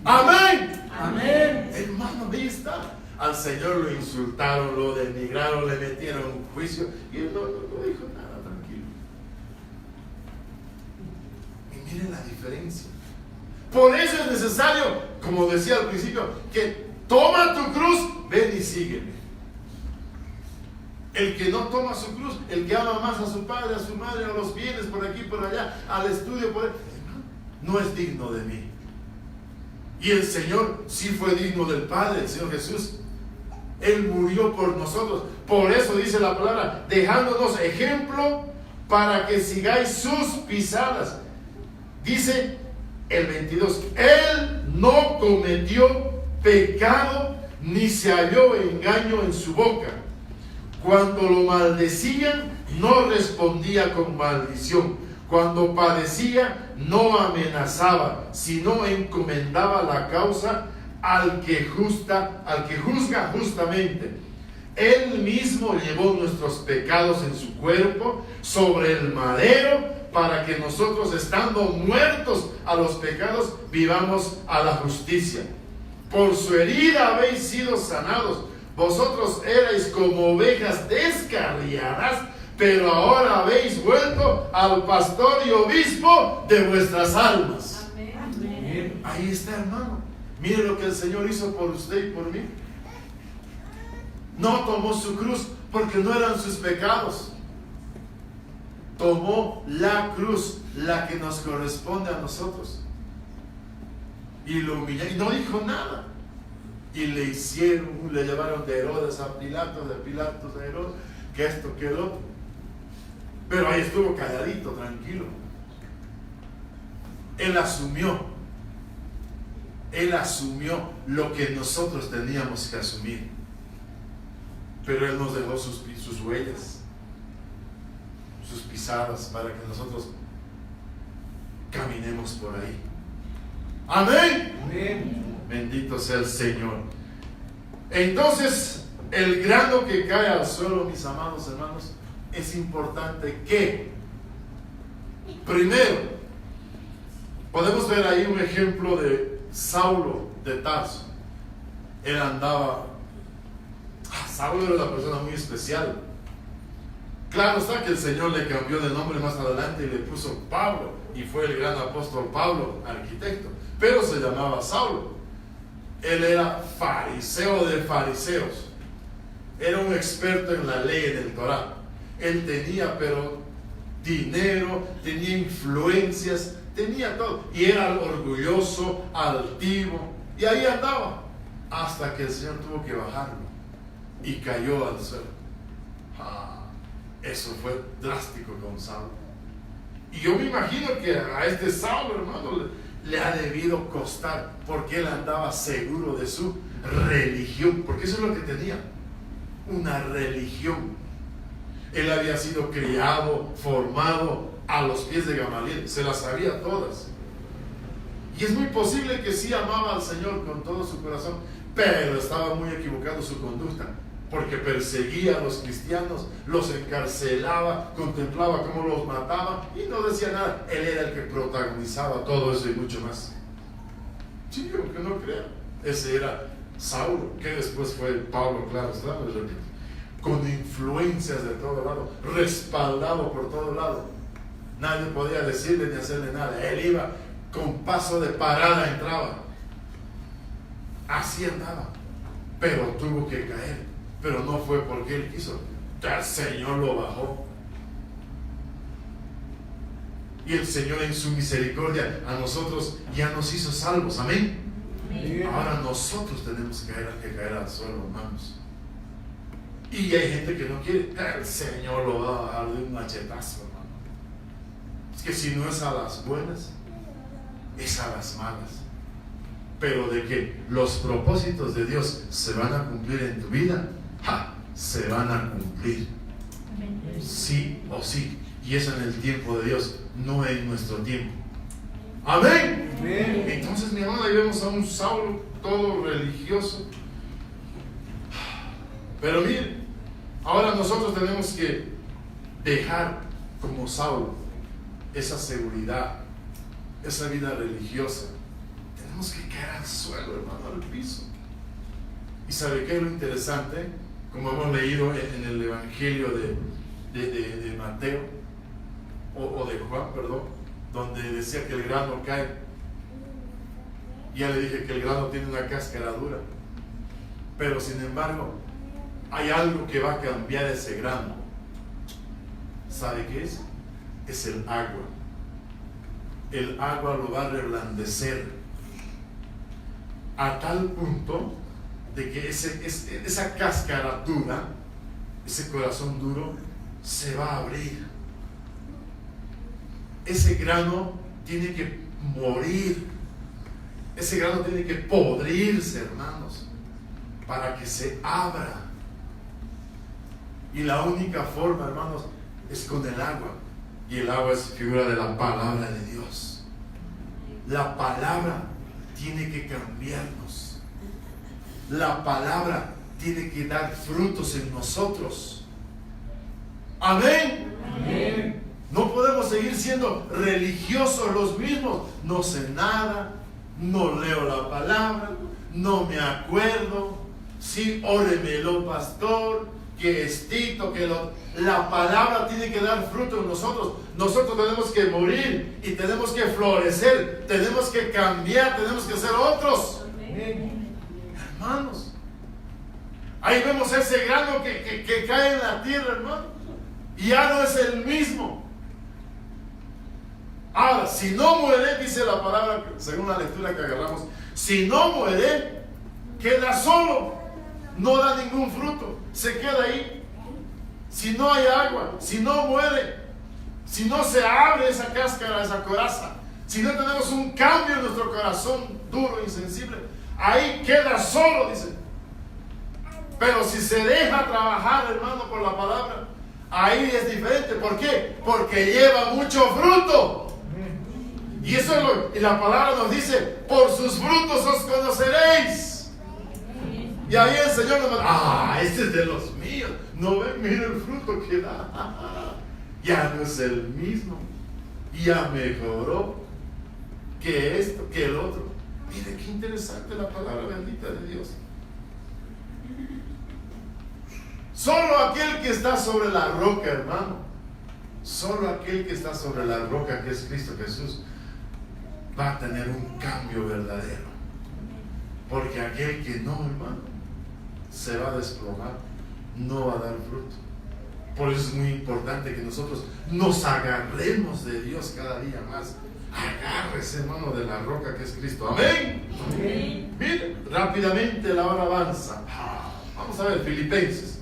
Amén. Amén. Hermano, ahí está. Al Señor lo insultaron, lo denigraron, le metieron un juicio y Él no dijo nada, tranquilo. Y miren la diferencia. Por eso es necesario, como decía al principio, que toma tu cruz, ven y sígueme. El que no toma su cruz, el que ama más a su padre, a su madre, a los bienes por aquí, por allá, al estudio, por ahí, no es digno de mí. Y el Señor sí fue digno del Padre, el Señor Jesús. Él murió por nosotros. Por eso dice la palabra, dejándonos ejemplo para que sigáis sus pisadas. Dice el 22, Él no cometió pecado ni se halló engaño en su boca. Cuando lo maldecían, no respondía con maldición. Cuando padecía, no amenazaba, sino encomendaba la causa al que juzga justamente. Él mismo llevó nuestros pecados en su cuerpo sobre el madero, para que nosotros, estando muertos a los pecados, vivamos a la justicia. Por su herida habéis sido sanados. Vosotros erais como ovejas descarriadas, pero ahora habéis vuelto al pastor y obispo de vuestras almas. Amén. Ahí está, hermano. Mire lo que el Señor hizo por usted y por mí. No tomó su cruz porque no eran sus pecados. Tomó la cruz, la que nos corresponde a nosotros. Y lo humilló y no dijo nada. Y le llevaron de Herodes a Pilatos, de Pilatos a Herodes, que esto, que el otro. Pero ahí estuvo calladito, tranquilo. Él asumió lo que nosotros teníamos que asumir. Pero Él nos dejó sus huellas, sus pisadas, para que nosotros caminemos por ahí. Amén. Amén. Bendito sea el Señor. Entonces, el grano que cae al suelo, mis amados hermanos, es importante que, primero, podemos ver ahí un ejemplo de Saulo de Tarso. Él andaba, Saulo era una persona muy especial. Claro está que el Señor le cambió de nombre más adelante y le puso Pablo, y fue el gran apóstol Pablo, arquitecto, pero se llamaba Saulo. Él era fariseo de fariseos, era un experto en la ley, en el Torá. Él tenía pero dinero, tenía influencias, tenía todo, y era orgulloso, altivo, y ahí andaba, hasta que el Señor tuvo que bajarlo y cayó al suelo. Eso fue drástico con Saulo. Y yo me imagino que a este Saulo, hermano, le ha debido costar, porque él andaba seguro de su religión, porque eso es lo que tenía, una religión. Él había sido criado, formado a los pies de Gamaliel, se las sabía todas. Y es muy posible que sí amaba al Señor con todo su corazón, pero estaba muy equivocado su conducta, porque perseguía a los cristianos, los encarcelaba, contemplaba cómo los mataba y no decía nada. Él era el que protagonizaba todo eso y mucho más. Sí, aunque no crean, ese era Saulo, que después fue Pablo, claro está, les repito, con influencias de todo lado, respaldado por todo lado. Nadie podía decirle ni hacerle nada. Él iba con paso de parada, entraba, así andaba, pero tuvo que caer. Pero no fue porque él quiso, el Señor lo bajó. Y el Señor, en su misericordia, a nosotros ya nos hizo salvos. Amén. Amén. Ahora nosotros tenemos que caer al suelo, hermanos. Y hay gente que no quiere. El Señor lo va a dar de un machetazo, hermano. Es que si no es a las buenas, es a las malas. Pero de que los propósitos de Dios se van a cumplir en tu vida, se van a cumplir. Sí o sí. Y eso en el tiempo de Dios, no en nuestro tiempo. Amén. Amén. Entonces, mi hermano, ahí vemos a un Saulo todo religioso. Pero miren, ahora nosotros tenemos que dejar como Saulo esa seguridad, esa vida religiosa. Tenemos que caer al suelo, hermano, al piso. ¿Y sabe qué es lo interesante? Como hemos leído en el Evangelio de Mateo, o de Juan, perdón, donde decía que el grano cae. Ya le dije que el grano tiene una cáscara dura, pero sin embargo hay algo que va a cambiar ese grano. ¿Sabe qué es? Es el agua. El agua lo va a reblandecer a tal punto de que esa cáscara dura, ese corazón duro, se va a abrir. Ese grano tiene que morir. Ese grano tiene que podrirse, hermanos, para que se abra. Y la única forma, hermanos, es con el agua. Y el agua es figura de la palabra de Dios. La palabra tiene que cambiarnos. La palabra tiene que dar frutos en nosotros. Amén. Amén. No podemos seguir siendo religiosos los mismos. No sé nada, no leo la palabra, no me acuerdo. Sí, óremelo, pastor, que estito, que lo... La palabra tiene que dar fruto en nosotros. Nosotros tenemos que morir y tenemos que florecer, tenemos que cambiar, tenemos que ser otros. Amén. Hermanos, ahí vemos ese grano que cae en la tierra, hermano, y ya no es el mismo. Ahora, si no muere, dice la palabra, según la lectura que agarramos, si no muere, queda solo, no da ningún fruto, se queda ahí. Si no hay agua, si no muere, si no se abre esa cáscara, esa coraza, si no tenemos un cambio en nuestro corazón duro e insensible, ahí queda solo, dice. Pero si se deja trabajar, hermano, por la palabra, ahí es diferente. ¿Por qué? Porque lleva mucho fruto. Y eso es y la palabra nos dice: por sus frutos os conoceréis. Y ahí el Señor nos dice: este es de los míos. No ven, mira el fruto que da. Ya no es el mismo. Ya mejoró que esto, que el otro. Mire qué interesante la palabra bendita de Dios. Solo aquel que está sobre la roca, hermano, solo aquel que está sobre la roca, que es Cristo Jesús, va a tener un cambio verdadero. Porque aquel que no, hermano, se va a desplomar, no va a dar fruto. Por eso es muy importante que nosotros nos agarremos de Dios cada día más. Agárrese, hermano, de la roca que es Cristo. Amén. Amén. Mire, rápidamente la hora avanza. Vamos a ver, Filipenses.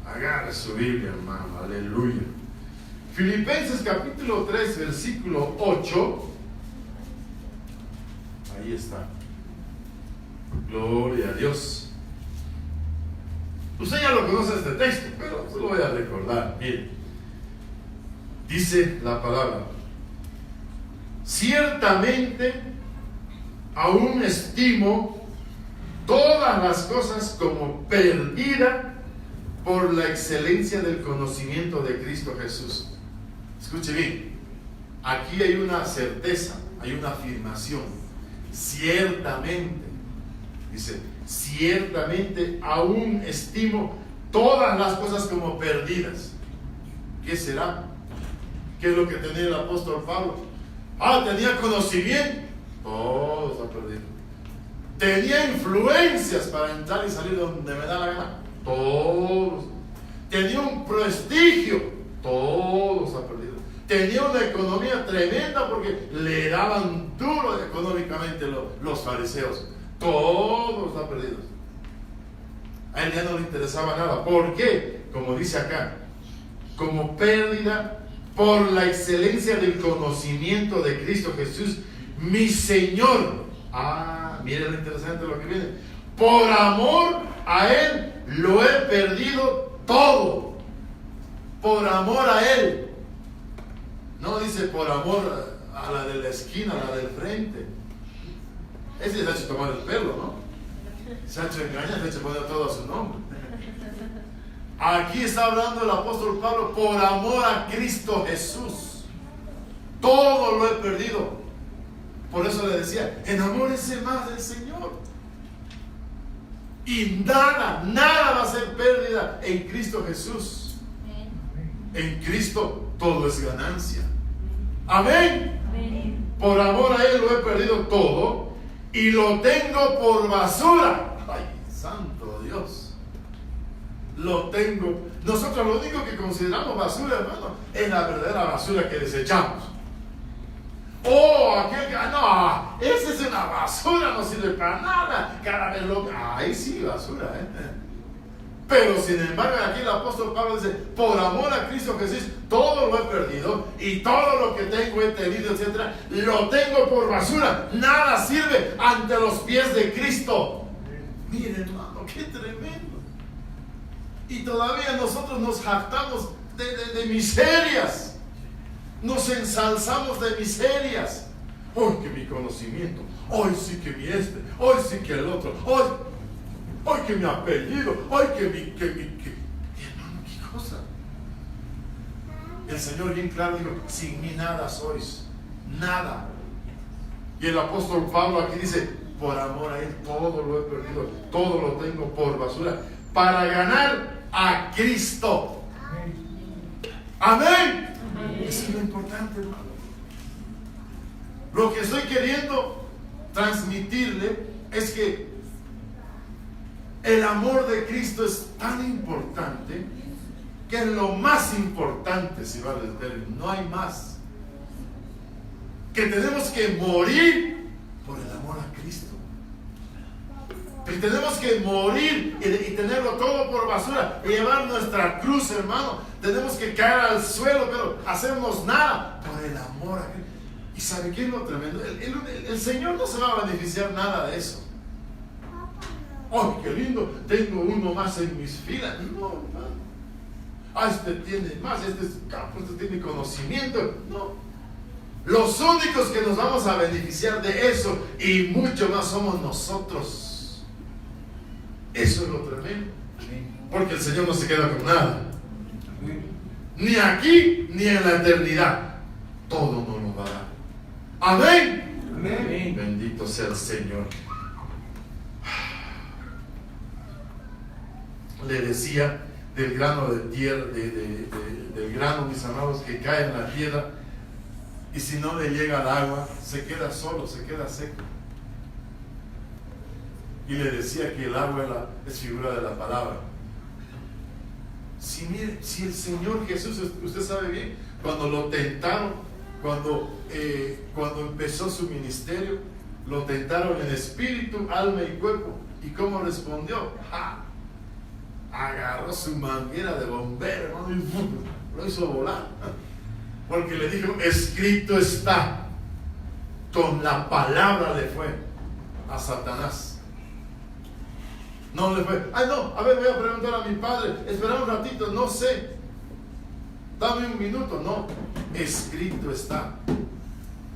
Agarre su Biblia, hermano. Aleluya. Filipenses capítulo 3, versículo 8. Ahí está. Gloria a Dios. Usted ya lo conoce este texto, pero se lo voy a recordar. Mire, dice la palabra: ciertamente aún estimo todas las cosas como perdida por la excelencia del conocimiento de Cristo Jesús. Escuche bien, aquí hay una certeza, hay una afirmación. Ciertamente, dice, ciertamente aún estimo todas las cosas como perdidas. ¿Qué será? ¿Qué es lo que tenía el apóstol Pablo? Tenía conocimiento, todo está perdido. Tenía influencias para entrar y salir donde me da la gana, todos. Tenía un prestigio, todo está perdido. Tenía una economía tremenda porque le daban duro económicamente los fariseos, todo está perdido. A él ya no le interesaba nada. ¿Por qué? Como dice acá, como pérdida por la excelencia del conocimiento de Cristo Jesús, mi Señor. Miren lo interesante lo que viene. Por amor a Él lo he perdido todo. Por amor a Él. No dice por amor a la de la esquina, a la del frente. Ese se ha hecho tomar el pelo, ¿no? Se ha hecho engañar, se ha hecho poner todo a su nombre. Aquí está hablando el apóstol Pablo, por amor a Cristo Jesús. Todo lo he perdido. Por eso le decía, enamórese más del Señor. Y nada va a ser pérdida en Cristo Jesús. En Cristo todo es ganancia. Amén. Por amor a Él lo he perdido todo y lo tengo por basura. Ay, santo Dios. Lo tengo. Nosotros lo único que consideramos basura, hermano, es la verdadera basura que desechamos. Aquel que no, esa es una basura, no sirve para nada. Cada vez lo. Ay, sí, basura, Pero sin embargo, aquí el apóstol Pablo dice: por amor a Cristo Jesús, todo lo he perdido y todo lo que tengo he tenido, etcétera, lo tengo por basura. Nada sirve ante los pies de Cristo. Miren, hermano, qué tremendo. Y todavía nosotros nos jactamos de miserias. Nos ensalzamos de miserias. Hoy que mi conocimiento, hoy sí que mi hoy sí que el otro, hoy que mi apellido, hoy que mi hermano, qué cosa. El Señor bien claro dijo: sin mí nada sois, nada. Y el apóstol Pablo aquí dice: por amor a Él todo lo he perdido, todo lo tengo por basura, para ganar a Cristo. Amén. Eso es lo importante, hermano. Lo que estoy queriendo transmitirle es que el amor de Cristo es tan importante que es lo más importante, si vale el término, no hay más. Que tenemos que morir por el amor a Cristo. Que tenemos que morir y tenerlo todo por basura, y llevar nuestra cruz, hermano. Tenemos que caer al suelo, pero hacemos nada por el amor a Cristo. ¿Y sabe qué es lo tremendo? El Señor no se va a beneficiar nada de eso. ¡Oh, qué lindo! Tengo uno más en mis filas. No, hermano. Este tiene más, este es campo, este tiene conocimiento. No. Los únicos que nos vamos a beneficiar de eso y mucho más somos nosotros. Eso es lo tremendo. Porque el Señor no se queda con nada. Ni aquí ni en la eternidad. Todo nos lo va a dar. Amén. Amén. Bendito sea el Señor. Le decía del grano de tierra, del grano, mis amados, que cae en la tierra, y si no le llega el agua, se queda solo, se queda seco. Y le decía que el agua es figura de la palabra. Si el Señor Jesús, usted sabe bien, cuando lo tentaron, cuando empezó su ministerio, lo tentaron en espíritu, alma y cuerpo. ¿Y cómo respondió? Agarró su manguera de bombero, hermano, y lo hizo volar. Porque le dijo: escrito está. Con la palabra le fue a Satanás. No le fue: ay, no, a ver, voy a preguntar a mi padre, espera un ratito, no sé, dame un minuto. No, escrito está.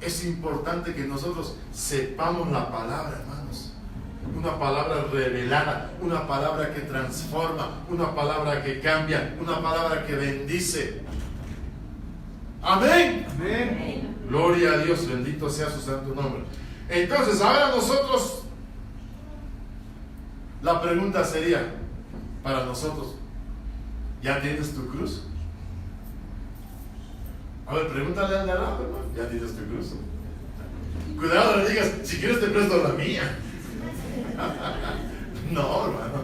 Es importante que nosotros sepamos la palabra, hermanos. Una palabra revelada, una palabra que transforma, una palabra que cambia, una palabra que bendice. Amén. Amén. Gloria a Dios, bendito sea su santo nombre. Entonces, ahora nosotros, la pregunta sería para nosotros: ¿ya tienes tu cruz? A ver, pregúntale al de al lado, hermano: ¿ya tienes tu cruz? Cuidado, no le digas: si quieres te presto la mía. No, hermano.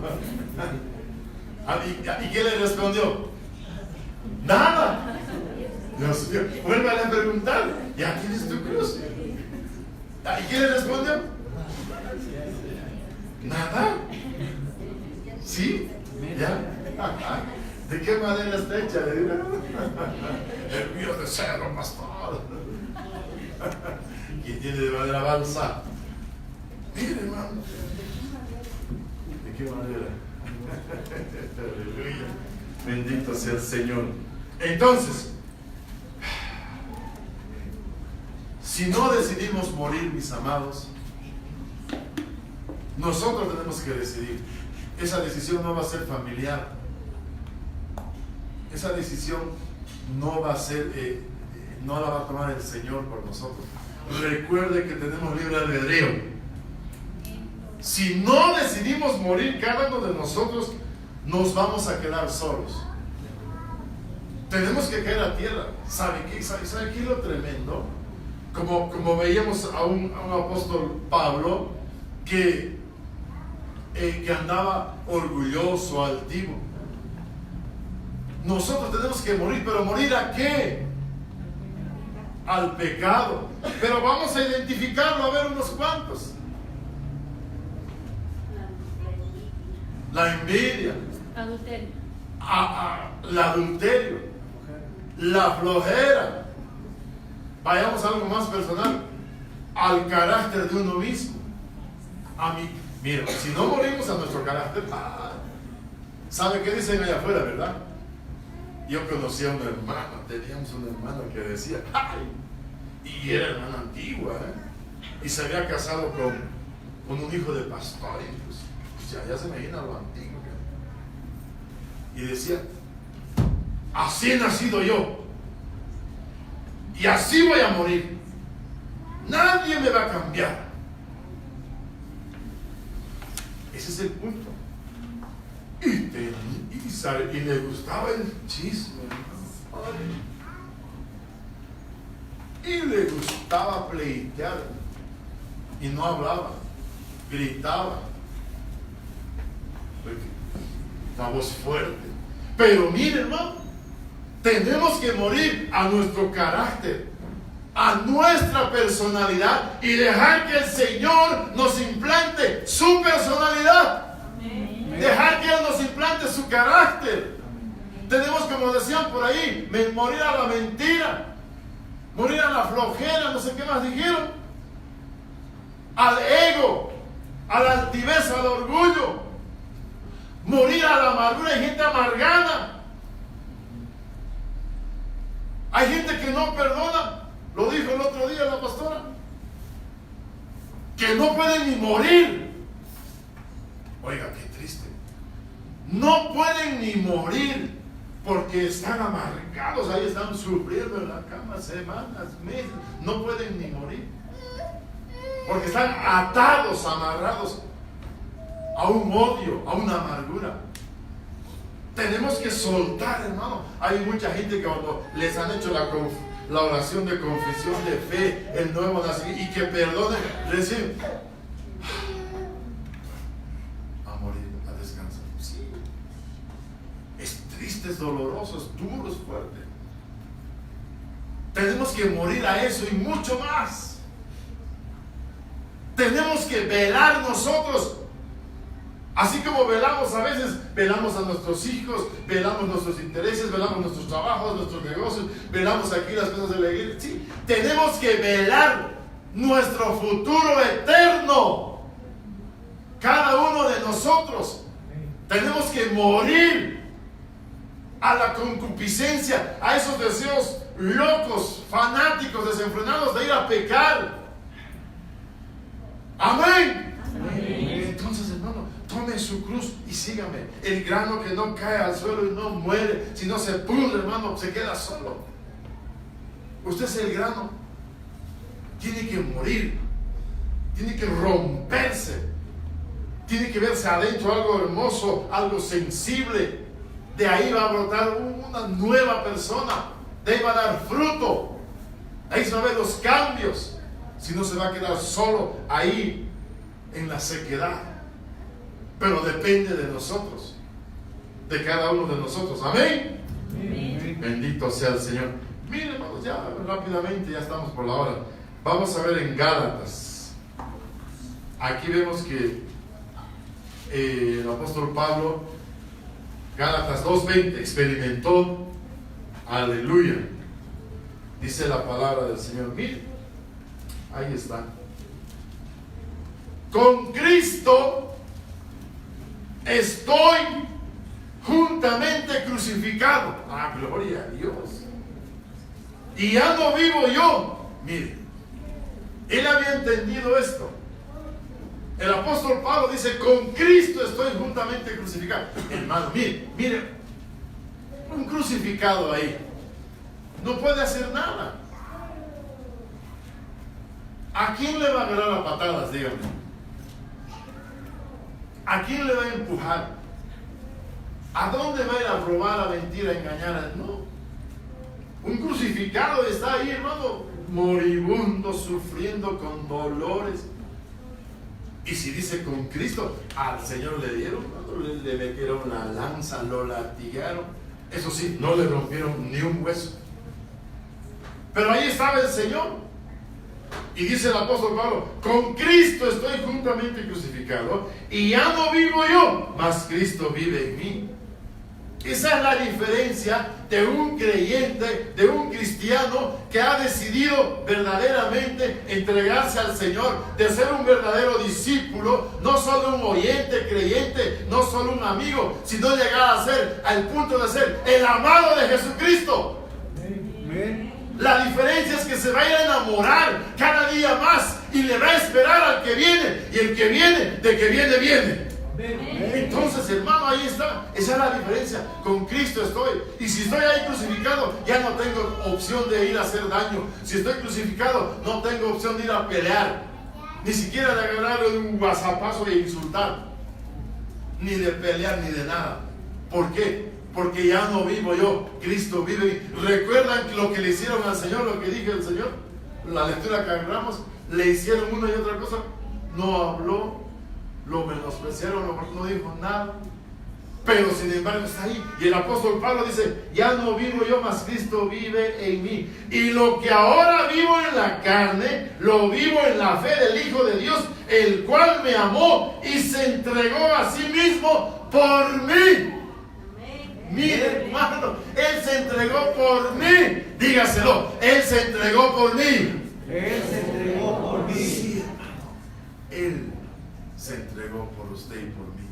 ¿Y qué le respondió? Nada. Dios mío, vuélvale a preguntar: ¿ya tienes tu cruz? ¿Y qué le respondió? Nada. ¿Sí? ¿Ya? ¿De qué madera está hecha? Le digo. El mío de cedro, pastor. ¿Quién tiene de madera balsa? Mire, hermano. ¿De qué madera? Aleluya. Bendito sea el Señor. Entonces, si no decidimos morir, mis amados, nosotros tenemos que decidir. Esa decisión no va a ser familiar. Esa decisión no va a ser, no la va a tomar el Señor por nosotros. Recuerde que tenemos libre albedrío. Si no decidimos morir, cada uno de nosotros nos vamos a quedar solos. Tenemos que caer a tierra. ¿Sabe qué es lo tremendo? Como veíamos a un apóstol Pablo que andaba orgulloso, altivo. Nosotros tenemos que morir, pero ¿morir a qué? Al pecado. Pero vamos a identificarlo, a ver unos cuantos. La envidia, Adulterio. el adulterio, la flojera. Vayamos a algo más personal, al carácter de uno mismo. A mí, mira, si no morimos a nuestro carácter, ¿sabe qué dicen allá afuera, verdad? Yo conocí a una hermana, teníamos una hermana que decía, ¡ay! Y era hermana antigua, y se había casado con un hijo de pastor, y pues, ya se imagina lo antiguo que... Y decía, así he nacido yo, y así voy a morir, nadie me va a cambiar. Ese es el punto. Y le gustaba el chisme, y le gustaba pleitear, y no hablaba, gritaba, la voz fuerte. Pero mire, hermano, tenemos que morir a nuestro carácter, a nuestra personalidad, y dejar que el Señor nos implante su personalidad. Dejar que Él nos implante su carácter. Tenemos, como decían por ahí, morir a la mentira, morir a la flojera, no sé qué más dijeron, al ego, a la altivez, al orgullo, morir a la amargura. Hay gente amargada, hay gente que no perdona. Lo dijo el otro día la pastora, que no pueden ni morir. Oiga, qué triste. No pueden ni morir porque están amargados, ahí están sufriendo en la cama semanas, meses. No pueden ni morir porque están atados, amarrados a un odio, a una amargura. Tenemos que soltar, hermano. Hay mucha gente que cuando les han hecho la oración de confesión de fe, el nuevo nacimiento, y que perdonen, reciben a morir, a descansar. Sí. Es triste, es doloroso, es duro, es fuerte. Tenemos que morir a eso y mucho más. Tenemos que velar nosotros. Así como velamos a veces, velamos a nuestros hijos, velamos nuestros intereses, velamos nuestros trabajos, nuestros negocios, velamos aquí las cosas de la iglesia. Sí, tenemos que velar nuestro futuro eterno. Cada uno de nosotros tenemos que morir a la concupiscencia, a esos deseos locos, fanáticos, desenfrenados de ir a pecar. Amén. Entonces, hermano, tome su cruz y sígame. El grano que no cae al suelo y no muere, sino se pudre, hermano, se queda solo. Usted es el grano. Tiene que morir. Tiene que romperse. Tiene que verse adentro algo hermoso, algo sensible. De ahí va a brotar una nueva persona. De ahí va a dar fruto. Ahí se va a ver los cambios. Si no, se va a quedar solo ahí en la sequedad. Pero depende de nosotros, de cada uno de nosotros. Amén. Amén. Bendito sea el Señor. Miren, hermanos, ya rápidamente, ya estamos por la hora. Vamos a ver en Gálatas. Aquí vemos que el apóstol Pablo, Gálatas 2:20, experimentó, aleluya, dice la palabra del Señor. Mire, ahí está. Con Cristo estoy juntamente crucificado. Ah, gloria a Dios. Y ya no vivo yo. Mire, él había entendido esto. El apóstol Pablo dice: con Cristo estoy juntamente crucificado. Hermano, mire, un crucificado ahí no puede hacer nada. ¿A quién le va a agarrar a patadas? Díganme. ¿A quién le va a empujar? ¿A dónde va a ir a robar, a mentir, a engañar? No. Un crucificado está ahí, hermano, moribundo, sufriendo con dolores. Y si dice con Cristo, al Señor le dieron, le metieron la lanza, lo latigaron. Eso sí, no le rompieron ni un hueso. Pero ahí estaba el Señor. Y dice el apóstol Pablo: con Cristo estoy juntamente crucificado, y ya no vivo yo, mas Cristo vive en mí. Esa es la diferencia de un creyente, de un cristiano que ha decidido verdaderamente entregarse al Señor, de ser un verdadero discípulo, no solo un oyente, creyente, no solo un amigo, sino llegar a ser, al punto de ser el amado de Jesucristo. Amén. La diferencia es que se va a ir a enamorar cada día más y le va a esperar al que viene, y el que viene, de que viene, viene. Entonces, hermano, ahí está. Esa es la diferencia. Con Cristo estoy. Y si estoy ahí crucificado, ya no tengo opción de ir a hacer daño. Si estoy crucificado, no tengo opción de ir a pelear, ni siquiera de agarrarle un guasapazo e insultar, ni de pelear, ni de nada. ¿Por qué? Porque ya no vivo yo, Cristo vive. ¿Recuerdan lo que le hicieron al Señor? Lo que dije al Señor, la lectura que agarramos, le hicieron una y otra cosa. No habló, lo menospreciaron, no dijo nada, pero sin embargo está ahí. Y el apóstol Pablo dice: ya no vivo yo, mas Cristo vive en mí. Y lo que ahora vivo en la carne, lo vivo en la fe del Hijo de Dios, el cual me amó y se entregó a sí mismo por mí. Mire, hermano, Él se entregó por mí. Dígaselo: Él se entregó por mí. Él se entregó por mí. Sí, hermano, Él se entregó por usted y por mí.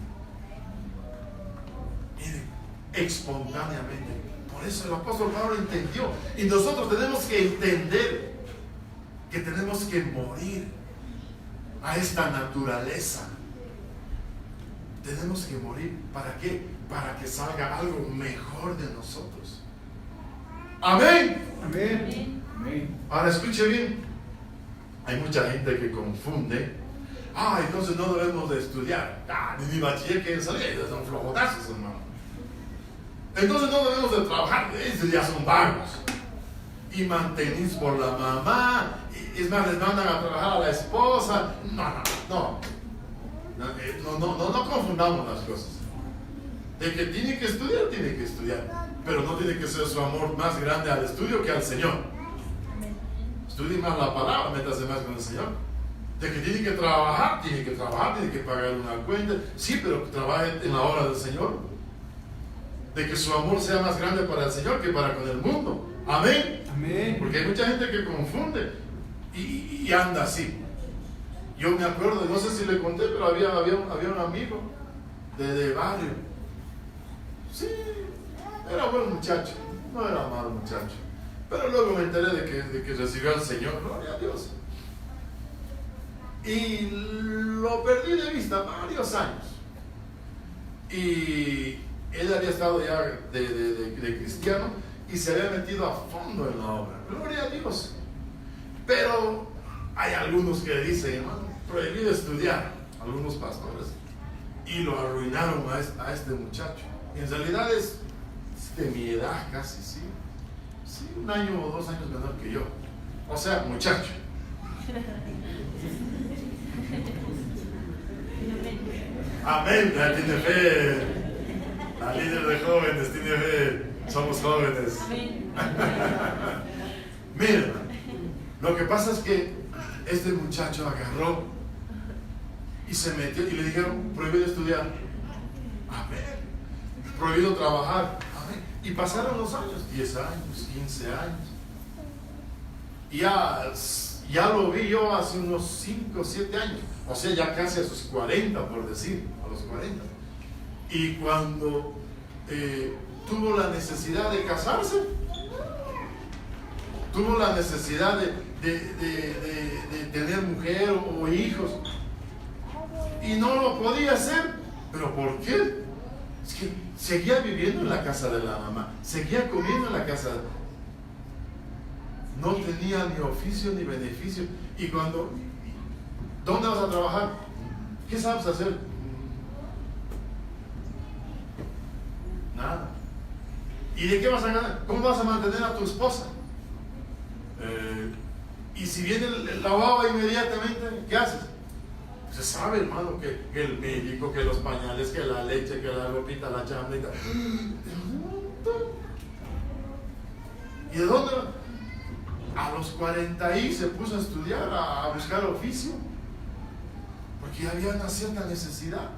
Mire, espontáneamente. Por eso el apóstol Pablo entendió. Y nosotros tenemos que entender que tenemos que morir a esta naturaleza. Tenemos que morir. ¿Para qué? Para que salga algo mejor de nosotros. Amén. Amén. Amén. Ahora escuche bien. Hay mucha gente que confunde. Entonces no debemos de estudiar. Ni bachiller que salir, son flojotazos, hermano. Entonces no debemos de trabajar. Estos ya son vagos. Y mantenís por la mamá. Es más, les mandan a trabajar a la esposa. No confundamos las cosas. De que tiene que estudiar, pero no tiene que ser su amor más grande al estudio que al Señor. Estudie más la palabra, métase más con el Señor. De que tiene que trabajar, tiene que pagar una cuenta, sí, pero trabaje en la obra del Señor. De que su amor sea más grande para el Señor que para con el mundo. Amén. Amén. Porque hay mucha gente que confunde y anda así. Yo me acuerdo, no sé si le conté, pero había un amigo de barrio. Sí, era buen muchacho, no era mal muchacho. Pero luego me enteré de que recibió al Señor, gloria a Dios. Y lo perdí de vista varios años. Y él había estado ya de cristiano y se había metido a fondo en la obra, gloria a Dios. Pero hay algunos que dicen: hermano, prohibido estudiar, algunos pastores, y lo arruinaron a este muchacho. Y en realidad es de mi edad casi, sí, 1 año o 2 años menor que yo. O sea, muchacho. Amén, ya tiene fe. La líder de jóvenes tiene fe. Somos jóvenes. Mira, lo que pasa es que este muchacho agarró y Y se metió y le dijeron, prohibido estudiar. Amén. Prohibido trabajar. Amén. Y pasaron los años, 10 años, 15 años. Y ya lo vi yo hace unos 5 o 7 años. O sea, ya casi a sus 40, por decir, a los 40. Y cuando tuvo la necesidad de casarse, tuvo la necesidad de tener mujer o hijos, y no lo podía hacer. ¿Pero por qué? Es que seguía viviendo en la casa de la mamá, seguía comiendo en la casa. No tenía ni oficio ni beneficio. Y cuando, ¿dónde vas a trabajar? ¿Qué sabes hacer? Nada. ¿Y de qué vas a ganar? ¿Cómo vas a mantener a tu esposa? Y si viene la baba inmediatamente, ¿qué haces? Se sabe, hermano, que el médico, que los pañales, que la leche, que la ropita, la chambrita. ¿Y de dónde? A los 40 y se puso a estudiar, a buscar oficio, porque había una cierta necesidad.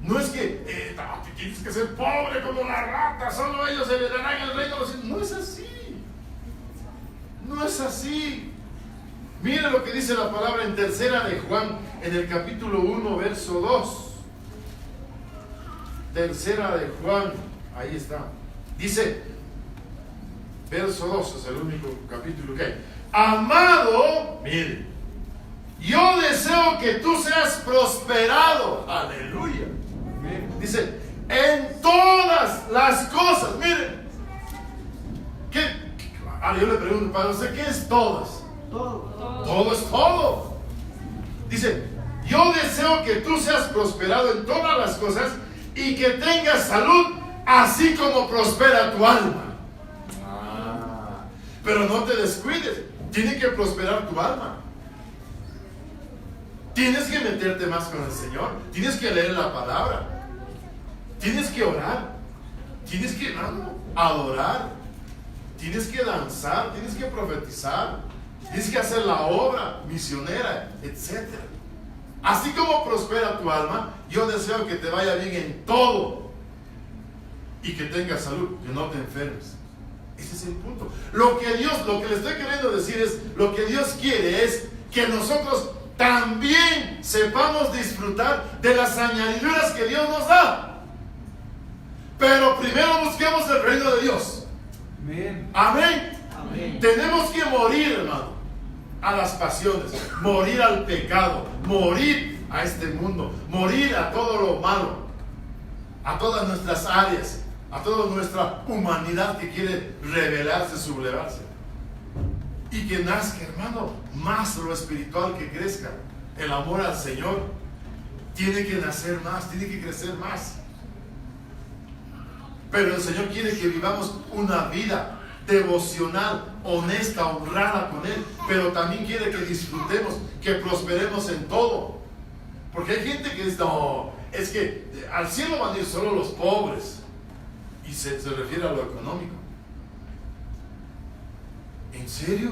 No es que tienes que ser pobre como la rata, solo ellos se heredarán el reino de los cielos. No es así. No es así. Mire lo que dice la palabra en Tercera de Juan, en el capítulo 1, verso 2. Tercera de Juan, ahí está. Dice, verso 2, es el único capítulo que hay. Amado, mire, yo deseo que tú seas prosperado. Aleluya. Dice, en todas las cosas. Miren, yo le pregunto, para usted, ¿qué es todas? Todo es todo. Dice, yo deseo que tú seas prosperado en todas las cosas y que tengas salud, así como prospera tu alma. Pero no te descuides, tiene que prosperar tu alma. Tienes que meterte más con el Señor, tienes que leer la palabra, tienes que orar, tienes que, adorar, tienes que danzar, tienes que profetizar, tienes que hacer la obra misionera, etc. Así como prospera tu alma, yo deseo que te vaya bien en todo y que tengas salud, que no te enfermes. Ese es el punto. Lo que le estoy queriendo decir es, lo que Dios quiere es que nosotros también sepamos disfrutar de las añadiduras que Dios nos da. Pero primero busquemos el reino de Dios. Amén. Amén. Amén. Tenemos que morir, hermano, a las pasiones, morir al pecado, morir a este mundo, morir a todo lo malo, a todas nuestras áreas, a toda nuestra humanidad que quiere rebelarse, sublevarse. Y que nazca, hermano, más lo espiritual, que crezca. El amor al Señor tiene que nacer más, tiene que crecer más. Pero el Señor quiere que vivamos una vida devocional, honesta, honrada con Él. Pero también quiere que disfrutemos, que prosperemos en todo. Porque hay gente que dice, no, es que al cielo van a ir solo los pobres. Y se refiere a lo económico. ¿En serio?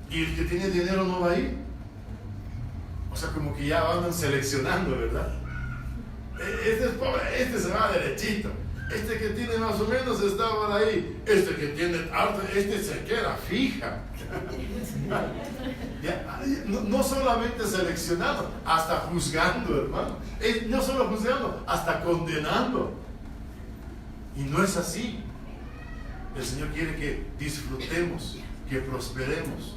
¿Y el que tiene dinero no va a ir? O sea, como que ya van seleccionando, ¿verdad? Este es pobre, este se va derechito. Este que tiene más o menos está por ahí. Este que tiene harto, este se queda fija. No solamente seleccionando, hasta juzgando, hermano. No solo juzgando, hasta condenando. Y no es así. El Señor quiere que disfrutemos, que prosperemos.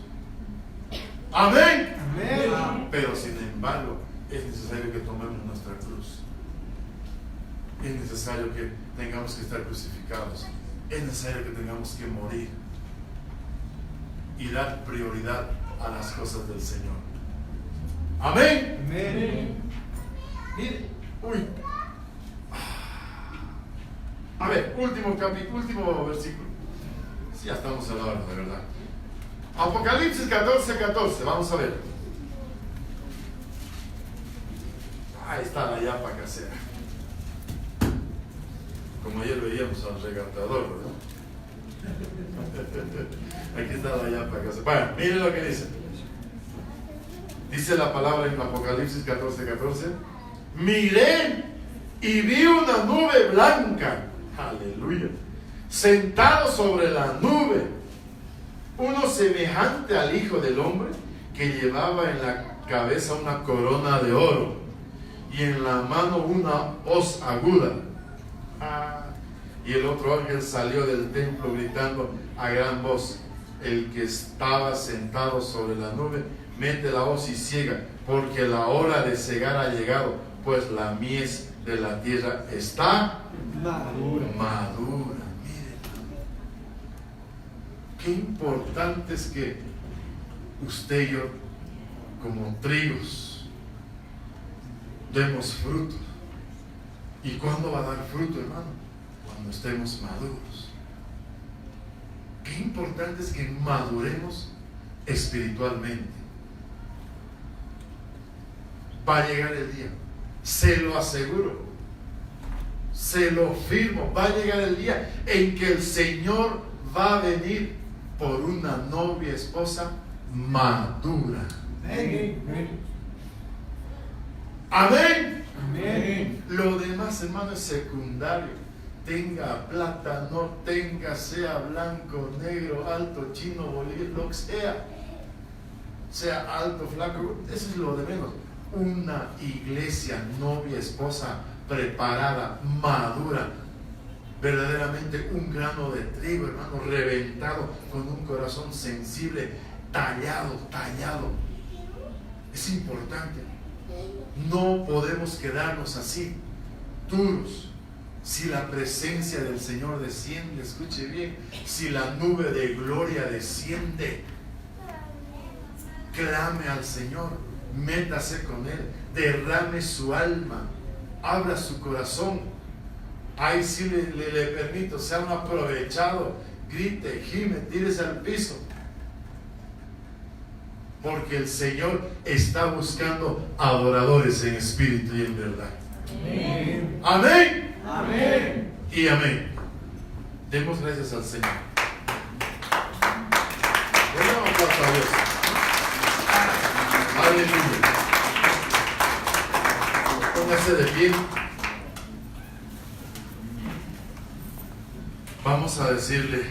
Amén. Amén. Pero sin embargo, es necesario que tomemos nuestra cruz. Es necesario que tengamos que estar crucificados. Es necesario que tengamos que morir y dar prioridad a las cosas del Señor. Amén. Amén. Mire, a ver, último versículo. Sí, ya estamos a la hora, de verdad. Apocalipsis 14:14, vamos a ver. Ahí está la yapa casera. Como ayer veíamos al regatador, ¿verdad? Aquí está la yapa casera. Bueno, miren lo que dice. Dice la palabra en Apocalipsis 14:14. Miré y vi una nube blanca, aleluya, sentado sobre la nube, uno semejante al Hijo del Hombre, que llevaba en la cabeza una corona de oro y en la mano una hoz aguda. Y el otro ángel salió del templo gritando a gran voz: el que estaba sentado sobre la nube, mete la hoz y ciega, porque la hora de cegar ha llegado, pues la mies de la tierra está madura. Miren, qué importante es que usted y yo, como trigos, demos fruto. ¿Y cuándo va a dar fruto, hermano? Cuando estemos maduros. Qué importante es que maduremos espiritualmente. Va a llegar el día, se lo aseguro, se lo firmo, va a llegar el día en que el Señor va a venir por una novia esposa madura. Amén. Amén. Amén. Lo demás, hermano, es secundario. Tenga plata, no tenga, sea blanco, negro, alto, chino, boliviano, lo que sea alto, flaco, eso es lo de menos. Una iglesia, novia, esposa preparada, madura, verdaderamente un grano de trigo, hermano, reventado, con un corazón sensible, tallado. Es importante. No podemos quedarnos así, duros. Si la presencia del Señor desciende, escuche bien, si la nube de gloria desciende, clame al Señor, métase con Él, derrame su alma, abra su corazón. Ahí sí le permito, sea un aprovechado, grite, gime, tírese al piso, porque el Señor está buscando adoradores en espíritu y en verdad. Amén. Amén. Amén. Y amén. Demos gracias al Señor. Denle un aplauso a Dios. Aleluya. Póngase de pie. Vamos a decirle: